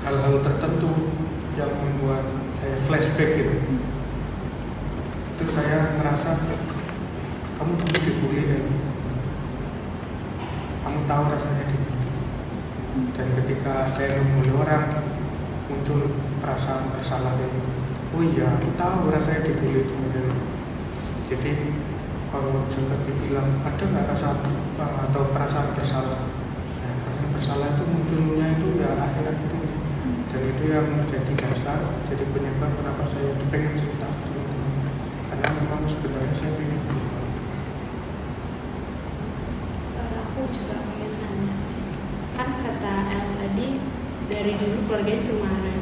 hal-hal tertentu yang membuat saya flashback gitu, itu saya ngerasa kamu dulu dibully kan, kamu tahu rasanya dibully. Dan ketika saya ngebully orang, muncul perasaan bersalah gitu. Oh iya, aku tahu rasanya dibully itu. Jadi kalau juga dibilang ada nggak rasa atau perasaan bersalah, nah, perasaan bersalah itu munculnya itu ya akhir-akhir itu. Dan itu yang menjadi dasar, jadi penyebab kenapa saya pengen cerita teman-teman. Karena memang sebenarnya saya pengen berubah. Aku juga pengen nanya sih. Kan kata El tadi dari dulu keluarganya cemara,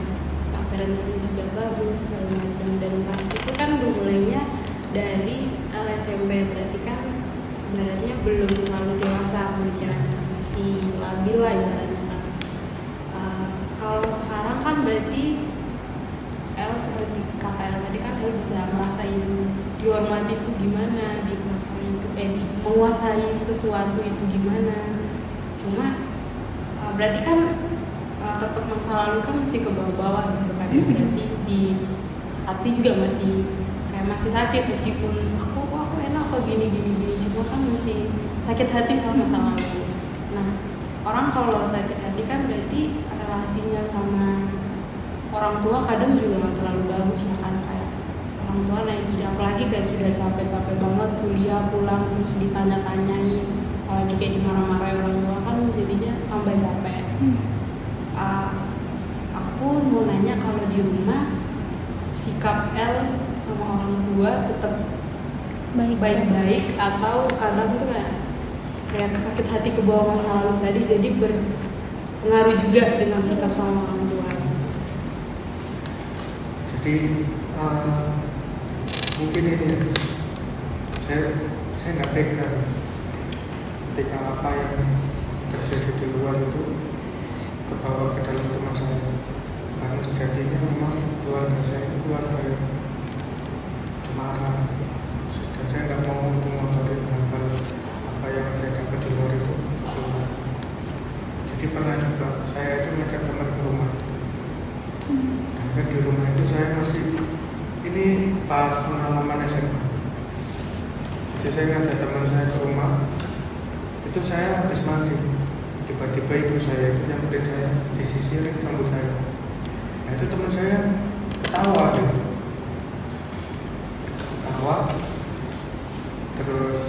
parentingnya juga bagus segala macam, dan pas itu kan dimulainya dari SMP, berarti kan ibaratnya belum terlalu dewasa pemikirannya, masih labil lah ibaratnya kan. Kalau sekarang kan berarti El seperti kata El tadi kan El bisa merasain dihormati itu gimana, menguasai sesuatu itu gimana. Cuma berarti kan tetap masa lalu kan masih ke bawah-bawah gitu kan. Berarti di hati juga masih sakit, meskipun aku enak kok gini, cuma kan masih sakit hati sama masa lalu. Nah, orang kalau sakit hati kan berarti relasinya sama orang tua kadang juga nggak terlalu bagus ya kan, kayak orang tua naik apalagi kayak sudah capek banget kuliah pulang terus ditanya-tanyain, apalagi kayak dimarah-marahin orang tua kan jadinya tambah capek. Aku mau nanya kalau di rumah sikap El sama orang tua tetap baik-baik atau kadang tuh kayak sakit hati ke bawah masa lalu tadi, jadi berpengaruh juga dengan sikap sama orang tua. Jadi mungkin ini saya nggak tega ketika apa yang terjadi di luar itu kebawa ke dalam rumah saya, karena sejatinya memang keluarga saya itu keluarga yang cemara, dan saya nggak mau mengotori hal apa yang saya dapat di luar itu keluar. Jadi pernah juga saya itu ngajak teman ke rumah, sedangkan di rumah itu saya masih ini pas pengalaman SMA. Jadi saya ngajak teman saya ke rumah, itu saya habis mandi, tiba-tiba ibu saya itu nyamperin saya, disisirin rambut saya. Nah itu teman saya ketawa gitu, terus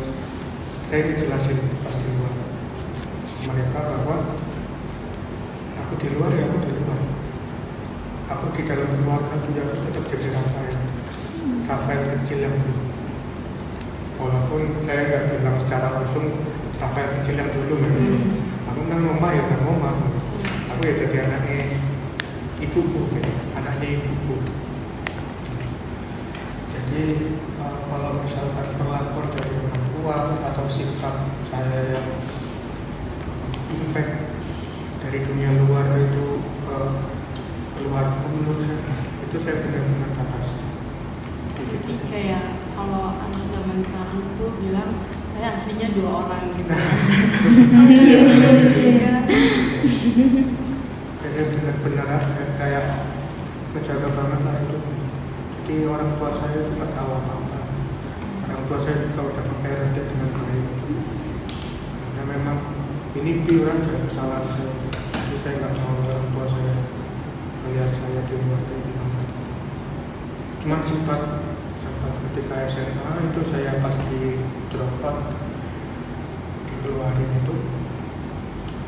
saya dijelasin pas di luar mereka bahwa aku di luar ya aku di luar, aku di dalam keluarga tuh ya aku tetap jadi Rafael kecil yang dulu. Walaupun saya nggak bilang secara langsung Rafael kecil yang dulu kan. Aku nang mama ya nang mama. Aku ya jadi anaknya ibuku, anaknya ibuku. Jadi kalau misalkan perlakuan dari orang tua atau sikap saya yang impact dari dunia luar itu ke keluarga, menurut saya itu saya benar-benar batasi. Jadi kayak kalau anak zaman sekarang itu bilang saya aslinya 2 orang gitu. Iya. Saya benar-benar kayak menjaga banget lah itu. Jadi orang tua saya itu nggak tahu apa-apa. Orang tua saya juga udah memparent dengan baik. Karena memang ini pure aja kesalahan saya. Jadi saya nggak mau orang tua saya melihat saya di luar kayak gimana. Cuman sempat ketika SMA itu saya pas di drop out dikeluarin itu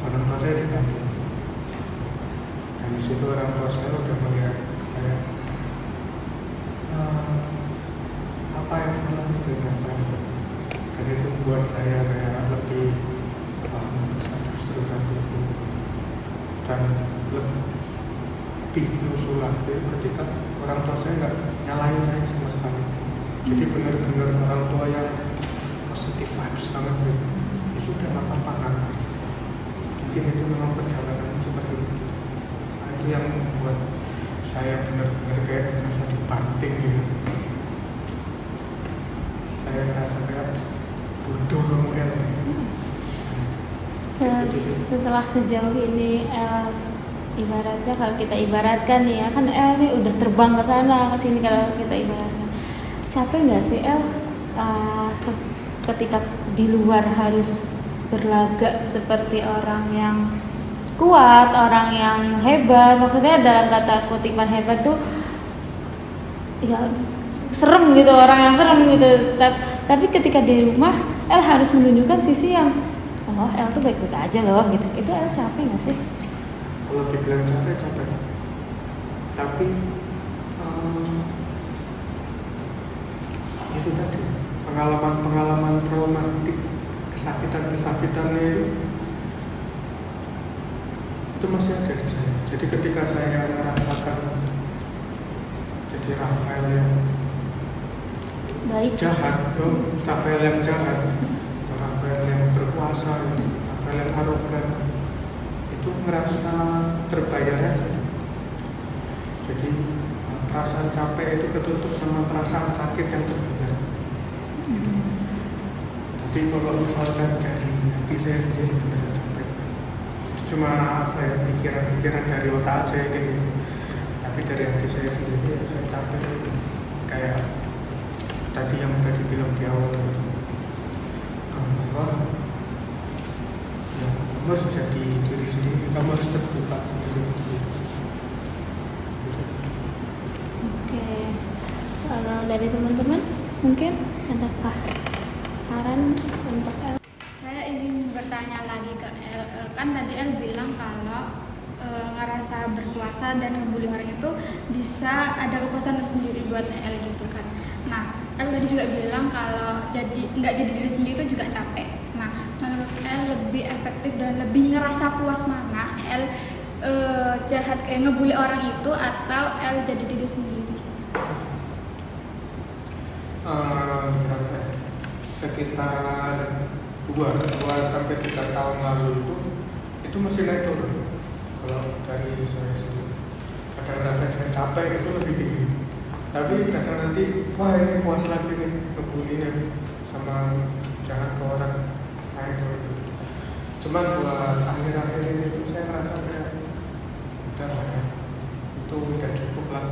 orang tua saya dibantu. Dan di situ orang tua saya udah melihat kayak apa yang salah itu dengan aku. Dan itu membuat saya kayak lebih bisa terus-terusan gitu. Dan lebih nusul lagi ketika orang tua saya nggak nyalain saya sama sekali. Jadi benar-benar orang tua yang positif vibes banget ya. Ya sudah nggak apa-apa kan. Mungkin itu memang perjalanan seperti itu. Nah, itu yang membuat saya benar-benar kayak merasa dibanting gitu. Saya merasa kayak bodoh mungkin. Setelah sejauh ini El, ibaratnya kalau kita ibaratkan nih ya, kan El nih udah terbang ke sana ke sini, kalau kita ibaratkan capek nggak sih El ketika di luar harus berlagak seperti orang yang kuat, orang yang hebat, maksudnya dalam kata kutipan hebat tuh ya serem gitu, orang yang serem gitu. Tapi ketika di rumah El harus menunjukkan sisi yang oh El tuh baik-baik aja loh gitu. Itu El capek nggak sih? Kalau dibilang capek. Tapi itu tadi pengalaman traumatik, kesakitannya itu masih ada di saya. Jadi ketika saya merasakan jadi Rafael yang Baik. jahat, Rafael yang jahat, Rafael yang berkuasa, Rafael yang arogan, itu merasa terbayar aja. Jadi perasaan capek itu ketutup sama perasaan sakit yang terbayar. Tapi kalau misalkan dari hati saya sendiri benar capek. Itu cuma apa ya, pikiran-pikiran dari otak aja kayak gitu. Tapi dari hati saya sendiri ya saya capek gitu. Kayak tadi yang udah dibilang di awal gitu. Bahwa ya, kamu harus jadi diri sendiri, kamu harus terbuka sendiri. Oke. Kalau dari teman-teman mungkin adakah saran untuk El? Saya ingin bertanya lagi ke El. Kan tadi El bilang kalau ngerasa berkuasa dan ngebully orang itu bisa ada kepuasan tersendiri buat El gitu kan. Nah, El tadi juga bilang kalau nggak jadi diri sendiri itu juga capek. Nah, menurut El lebih efektif dan lebih ngerasa puas mana El jahat ngebully orang itu atau El jadi diri sendiri? Sekitar 2 sampai 3 tahun lalu itu masih naik turun. Kalau dari saya sendiri, kadang rasa saya capek itu lebih tinggi. Tapi kadang nanti wah ini puas lagi nih ngebulinya sama jahat ke orang naik turun. Cuman buat akhir-akhir ini itu saya merasa kayak udah lah ya, itu udah cukup lah.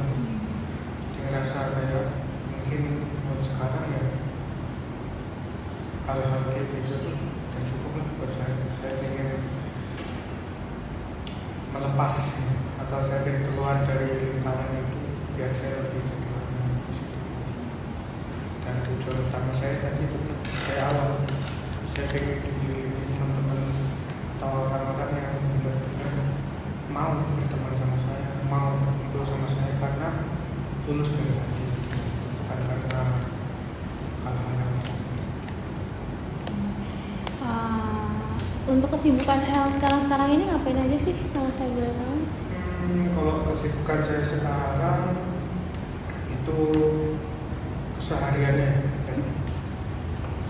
Jadi ngerasa kayak mungkin buat sekarang ya hal-hal kayak gitu tuh udah cukup lah buat saya. Saya ingin melepas atau saya ingin keluar dari lingkaran itu biar saya lebih positif. Dan tujuan utama saya tadi tetap kayak awal, saya ingin dikelilingi teman-teman atau orang-orang yang benar-benar mau berteman sama saya, mau berkumpul sama saya karena tulus dari hati, bukan karena hal-hal yang Untuk kesibukan El sekarang ini ngapain aja sih kalau saya boleh tahu? Kalau kesibukan saya sekarang itu kesehariannya.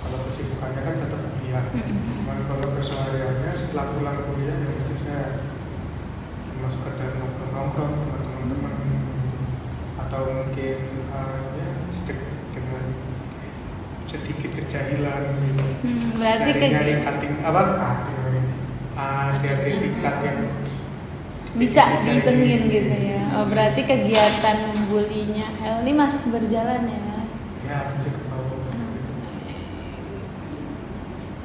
Kalau kesibukannya kan tetap kuliah. Cuman kalau kesehariannya setelah pulang kuliah ya mungkin saya cuma sekedar nongkrong sama teman-teman atau mungkin ya dengan sedikit kejahilan gitu. Berarti nyari cutting ada tingkat yang bisa disengin gitu ya. Oh, berarti kegiatan membulinya El ini masih berjalan ya. ya masih ke bawah.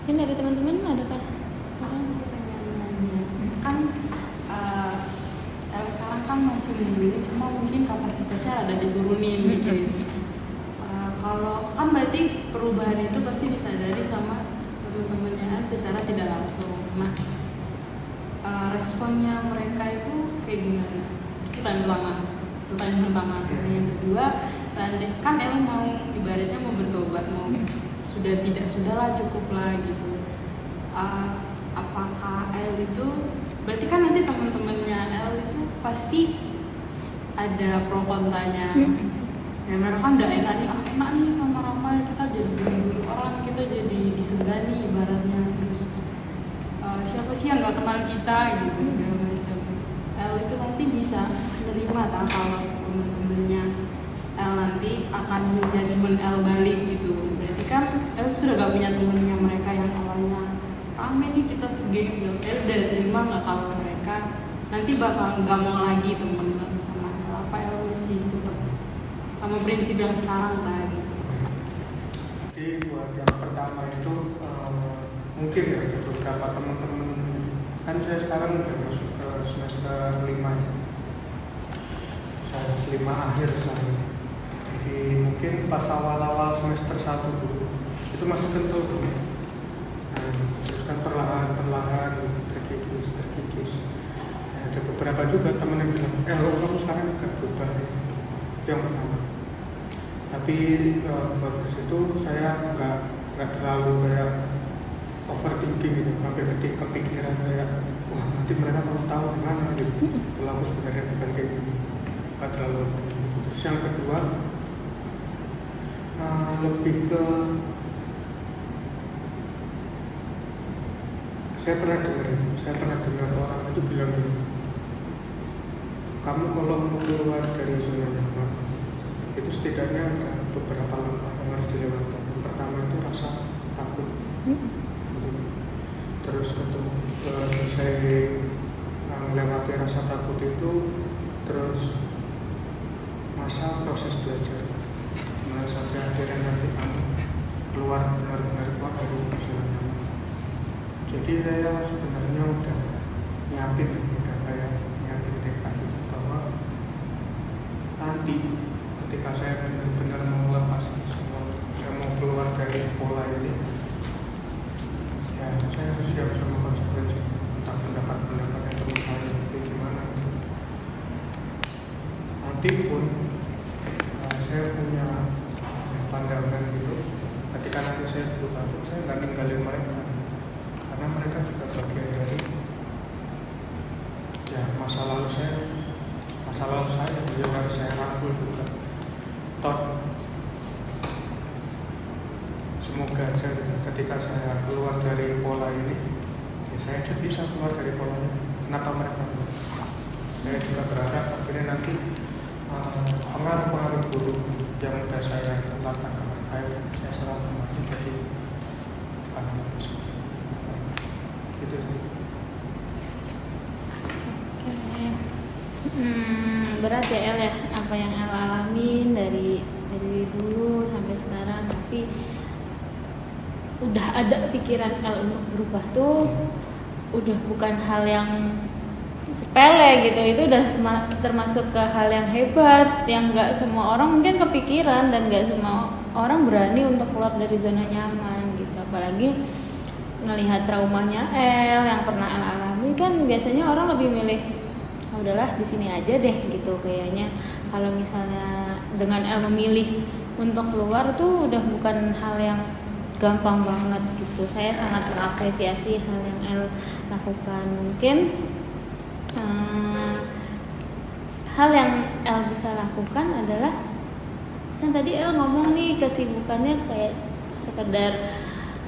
Ini dari teman-teman ada kah sekarang? Kan sekarang kan masih membeli, cuma mungkin kapasitasnya ada diturunin gitu. Kalau kan berarti perubahan itu pasti disadari sama teman-temannya secara tidak langsung. Nah, responnya mereka itu kayak gimana? Itu pertanyaan pertama. Yang kedua, seandainya kan El mau ibaratnya mau bertobat, mau sudahlah cukuplah gitu. Apakah El itu berarti kan nanti teman-temannya El itu pasti ada pro kontranya. Ya mereka kan udah enak nih sama Rafael, kita jadi bully orang, kita jadi disegani ibaratnya, terus siapa sih yang nggak kenal kita gitu segala macam. El itu nanti bisa menerima kalau teman-temannya El nanti akan menjudgment El balik gitu. Berarti kan El sudah gak punya temennya mereka yang awalnya rame nih kita segeng segala. El udah terima nggak kalau mereka nanti bakal nggak mau lagi temen sama El, apa El masih tetap sama prinsip yang sekarang lah gitu. Jadi buat yang pertama itu mungkin ya ada beberapa teman-teman, kan saya sekarang udah masuk ke semester 5 ya. Saya 5 akhir sekarang. Jadi mungkin pas awal-awal semester 1 dulu itu masih kental tuh. Nah, terus kan perlahan terkikis. Nah, ada beberapa juga teman yang bilang, kamu sekarang agak berubah ya. Itu yang pertama. Tapi buat ke situ saya nggak terlalu kayak overthinking gitu, sampai kepikiran kayak wah nanti mereka perlu tahu gimana gitu. Kalau aku sebenarnya bukan kayak gini, nggak terlalu overthinking gitu. Terus yang kedua lebih ke saya pernah dengar orang itu bilang gini, kamu kalau mau keluar dari zona nyaman itu setidaknya ada beberapa langkah yang harus dilewati. Yang pertama itu rasa takut. Terus saya melewati rasa takut itu, terus masa proses belajar, sampai akhirnya nanti kamu benar-benar keluar dari zona nyaman. Jadi saya sebenarnya udah nyiapin tekad gitu, bahwa nanti ketika saya benar-benar mau lepas semua, saya mau keluar dari pola ini, ya saya harus siap sama konsekuensi tentang pendapat yang teman saya itu gimana. Nanti pun saya punya pandangan gitu, ketika nanti saya berubah pun saya nggak ninggalin mereka, karena mereka juga bagian dari ya masa lalu saya yang harus saya rangkul juga. Semoga aja ketika saya keluar dari pola ini, ya saya aja bisa keluar dari pola ini. Kenapa mereka? Saya juga berharap akhirnya nanti pengaruh-pengaruh buruk yang sudah saya lakukan ke mereka, saya selalu kembali jadi hal positif. Gitu sih. Berat ya El ya, apa yang El alamin dari dulu sampai sekarang, tapi udah ada pikiran El untuk berubah tuh udah bukan hal yang sepele gitu, itu udah termasuk ke hal yang hebat, yang nggak semua orang mungkin kepikiran dan nggak semua orang berani untuk keluar dari zona nyaman gitu. Apalagi ngelihat traumanya El yang pernah El alami, kan biasanya orang lebih milih udahlah di sini aja deh gitu kayaknya. Kalau misalnya dengan El memilih untuk keluar tuh udah bukan hal yang gampang banget gitu. Saya sangat mengapresiasi hal yang El lakukan. Mungkin hal yang El bisa lakukan adalah, kan tadi El ngomong nih kesibukannya kayak sekedar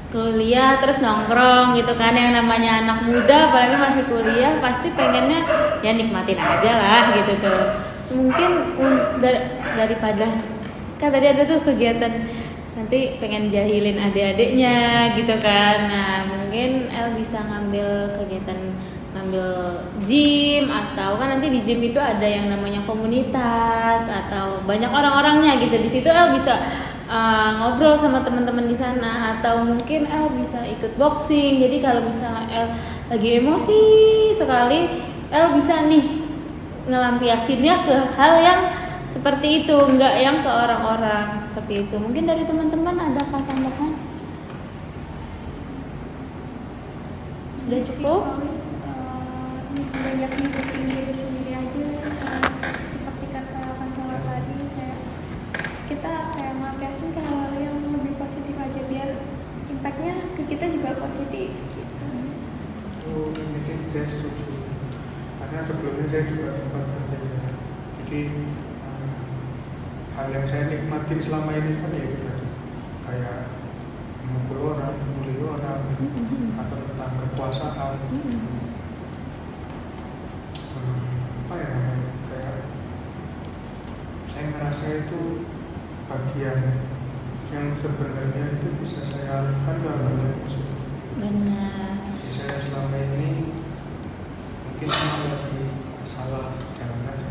kuliah terus nongkrong gitu kan, yang namanya anak muda apalagi masih kuliah pasti pengennya ya nikmatin aja lah gitu tuh. Mungkin daripada kan tadi ada tuh kegiatan nanti pengen jahilin adik-adiknya gitu kan. Nah mungkin El bisa ngambil gym, atau kan nanti di gym itu ada yang namanya komunitas atau banyak orang-orangnya gitu. Di situ El bisa ngobrol sama teman-teman di sana, atau mungkin El bisa ikut boxing. Jadi kalau misalnya El lagi emosi sekali, El bisa nih ngelampiasinnya ke hal yang seperti itu, enggak yang ke orang-orang seperti itu. Mungkin dari teman-teman ada tambahan? Sudah cukup? Banyak ngikutin diri sendiri aja, seperti kata konselor tadi, kayak kita kayak ngapain ke hal yang lebih positif aja biar impactnya ke kita juga positif gitu. Ini sih saya setuju, karena sebelumnya saya juga sempat bekerja. Jadi hal yang saya nikmatin selama ini kan ya gitu, kayak memukul orang, membuli orang, atau tentang kekuasaan. Apa ya namanya, kayak saya ngerasa itu bagian yang sebenarnya itu bisa saya alihkan ke hal yang positif. Benar. Jadi saya selama ini mungkin lagi salah jalan aja.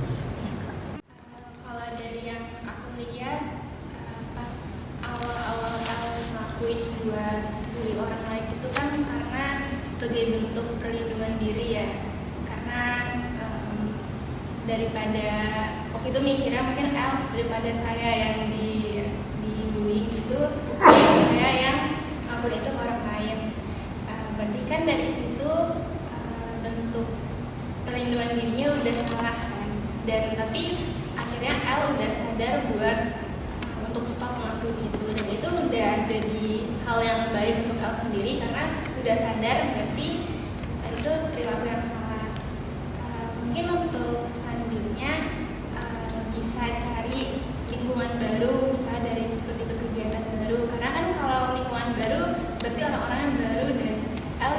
Kalau dari yang aku lihat pas awal-awal ngelakuin buat bully orang lain itu kan karena sebagai bentuk perlindungan diri ya, karena daripada waktu itu mikirnya mungkin daripada saya yang dibully gitu, saya yang ngelakuin itu ke orang lain. Berarti kan dari situ bentuk perlindungan dirinya udah salah kan, dan tapi akhirnya udah sadar buat untuk stop ngelakuin itu, dan itu udah jadi hal yang baik untuk sendiri karena udah sadar berarti itu perilaku yang salah. Mungkin untuk selanjutnya bisa cari lingkungan baru, misalnya dari ikut-ikut kegiatan baru, karena kan kalau lingkungan baru berarti orang-orang yang baru, dan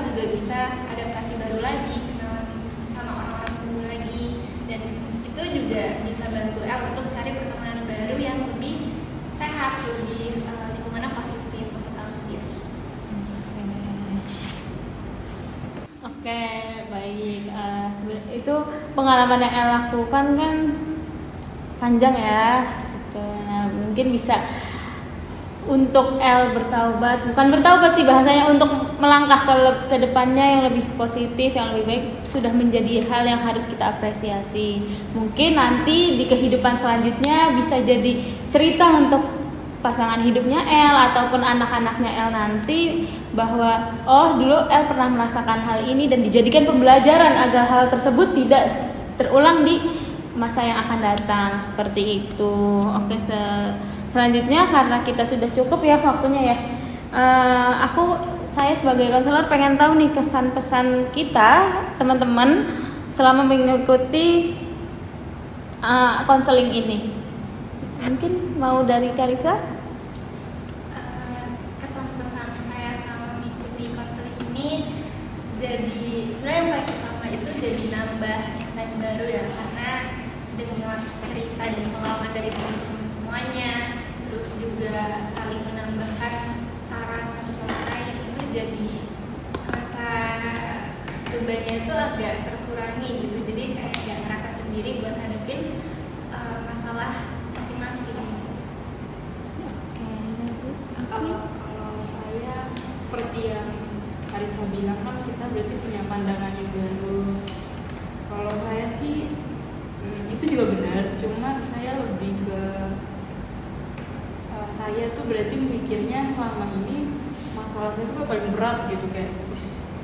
juga bisa adaptasi baru lagi, kenalan sama orang-orang baru lagi, dan itu juga bisa bantu untuk cari pertemanan baru yang lebih sehat, lebih lingkungannya positif untuk sendiri. Oke, baik. Itu pengalaman yang El lakukan kan panjang ya. Gitu. Nah, mungkin bisa untuk El bertaubat, bukan bertaubat sih bahasanya, untuk melangkah ke depannya yang lebih positif, yang lebih baik, sudah menjadi hal yang harus kita apresiasi. Mungkin nanti di kehidupan selanjutnya bisa jadi cerita untuk pasangan hidupnya El ataupun anak-anaknya El nanti, bahwa oh dulu El pernah merasakan hal ini dan dijadikan pembelajaran agar hal tersebut tidak terulang di masa yang akan datang, seperti itu. Oke, selanjutnya karena kita sudah cukup ya waktunya ya, saya sebagai konselor pengen tahu nih kesan-pesan kita teman-teman selama mengikuti konseling ini. Mungkin mau dari Karissa? Kesan-pesan saya selama mengikuti konseling ini, jadi sebenarnya yang paling pertama itu jadi nambah insight baru ya, karena dengar cerita dan pengalaman dari teman-teman semuanya, terus juga saling menambahkan saran satu sama lain, itu jadi rasa bebannya itu agak terkurangi gitu, jadi kayak gak ngerasa sendiri buat hadapin masalah masing-masing. Kalau saya seperti yang Karissa bilang kan kita berarti punya pandangan yang baru. Kalau saya sih itu juga benar, cuman saya lebih ke saya tuh berarti mikirnya selama ini masalah saya tuh paling berat gitu, kayak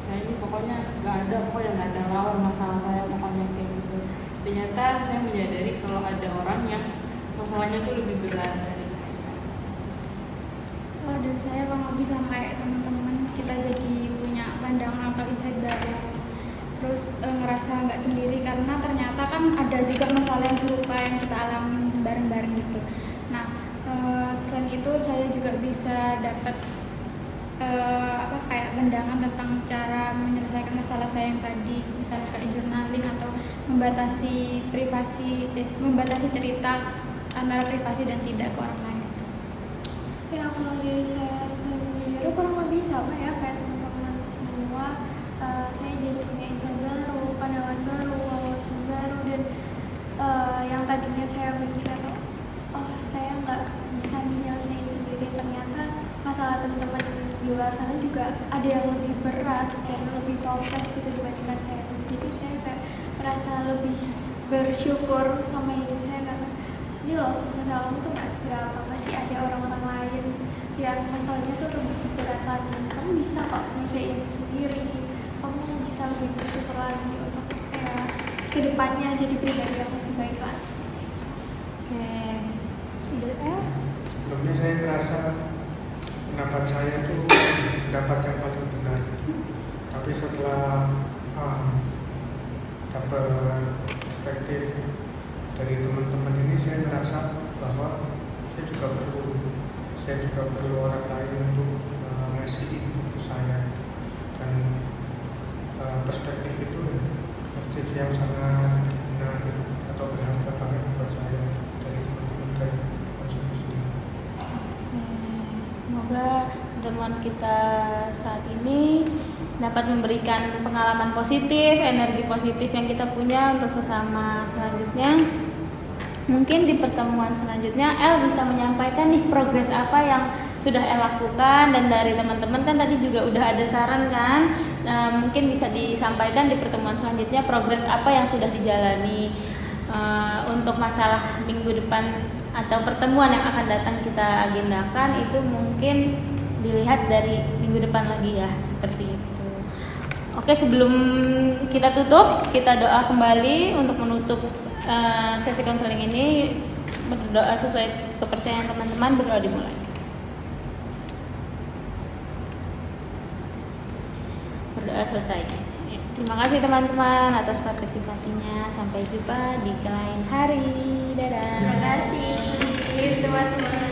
saya ini pokoknya nggak ada lawan masalah saya, pokoknya kayak gitu. Ternyata saya menyadari kalau ada orang yang masalahnya tuh lebih berat dari saya. Kalau dari saya kurang lebih sama kayak teman-teman, kita jadi punya pandangan atau insight baru, terus ngerasa nggak sendiri karena ternyata kan ada juga masalah yang serupa yang kita alami bareng-bareng gitu. Nah, selain itu saya juga bisa dapat pandangan tentang cara menyelesaikan masalah saya yang tadi, misalnya kayak journaling atau membatasi cerita antara privasi dan tidak ke orang lain. Ya, kalau diri saya sendiri kurang lebih sama ya kayak teman-teman semua. Saya jadi punya insight baru, pandangan baru, wawasan baru, dan yang tadinya saya mikir, oh saya nggak bisa dinyelesain sendiri, ternyata masalah teman-teman di luar sana juga ada yang lebih berat dan lebih kompleks gitu dibandingkan saya. Jadi saya kayak merasa lebih bersyukur sama hidup saya karena ini loh, masalah kamu tuh nggak seberapa, pasti ada orang-orang lain yang masalahnya tuh lebih berat lagi. Kamu bisa kok nyelesain sendiri, kamu bisa lebih bersyukur lagi untuk kedepannya jadi pribadi yang lebih baik lagi. Oke. Sebelumnya saya ngerasa pendapat saya itu pendapat yang paling benar, tapi setelah dapat perspektif dari teman-teman ini, saya ngerasa bahwa saya juga perlu orang lain untuk ngasih input ke saya, dan perspektif itu perspektif yang sangat benar gitu, atau berharga banget buat saya dari teman-teman dari konsumsi sendiri. Semoga pertemuan kita saat ini dapat memberikan pengalaman positif, energi positif yang kita punya untuk sesama selanjutnya. Mungkin di pertemuan selanjutnya El bisa menyampaikan nih progres apa yang sudah El lakukan, dan dari teman-teman kan tadi juga udah ada saran kan. Mungkin bisa disampaikan di pertemuan selanjutnya progres apa yang sudah dijalani untuk masalah minggu depan atau pertemuan yang akan datang kita agendakan, itu mungkin dilihat dari minggu depan lagi ya, seperti itu. Oke, sebelum kita tutup, kita doa kembali untuk menutup sesi konseling ini. Berdoa sesuai kepercayaan teman-teman, berdoa dimulai. Berdoa selesai. Terima kasih teman-teman atas partisipasinya. Sampai jumpa di lain hari. Dadah. Terima kasih teman-teman.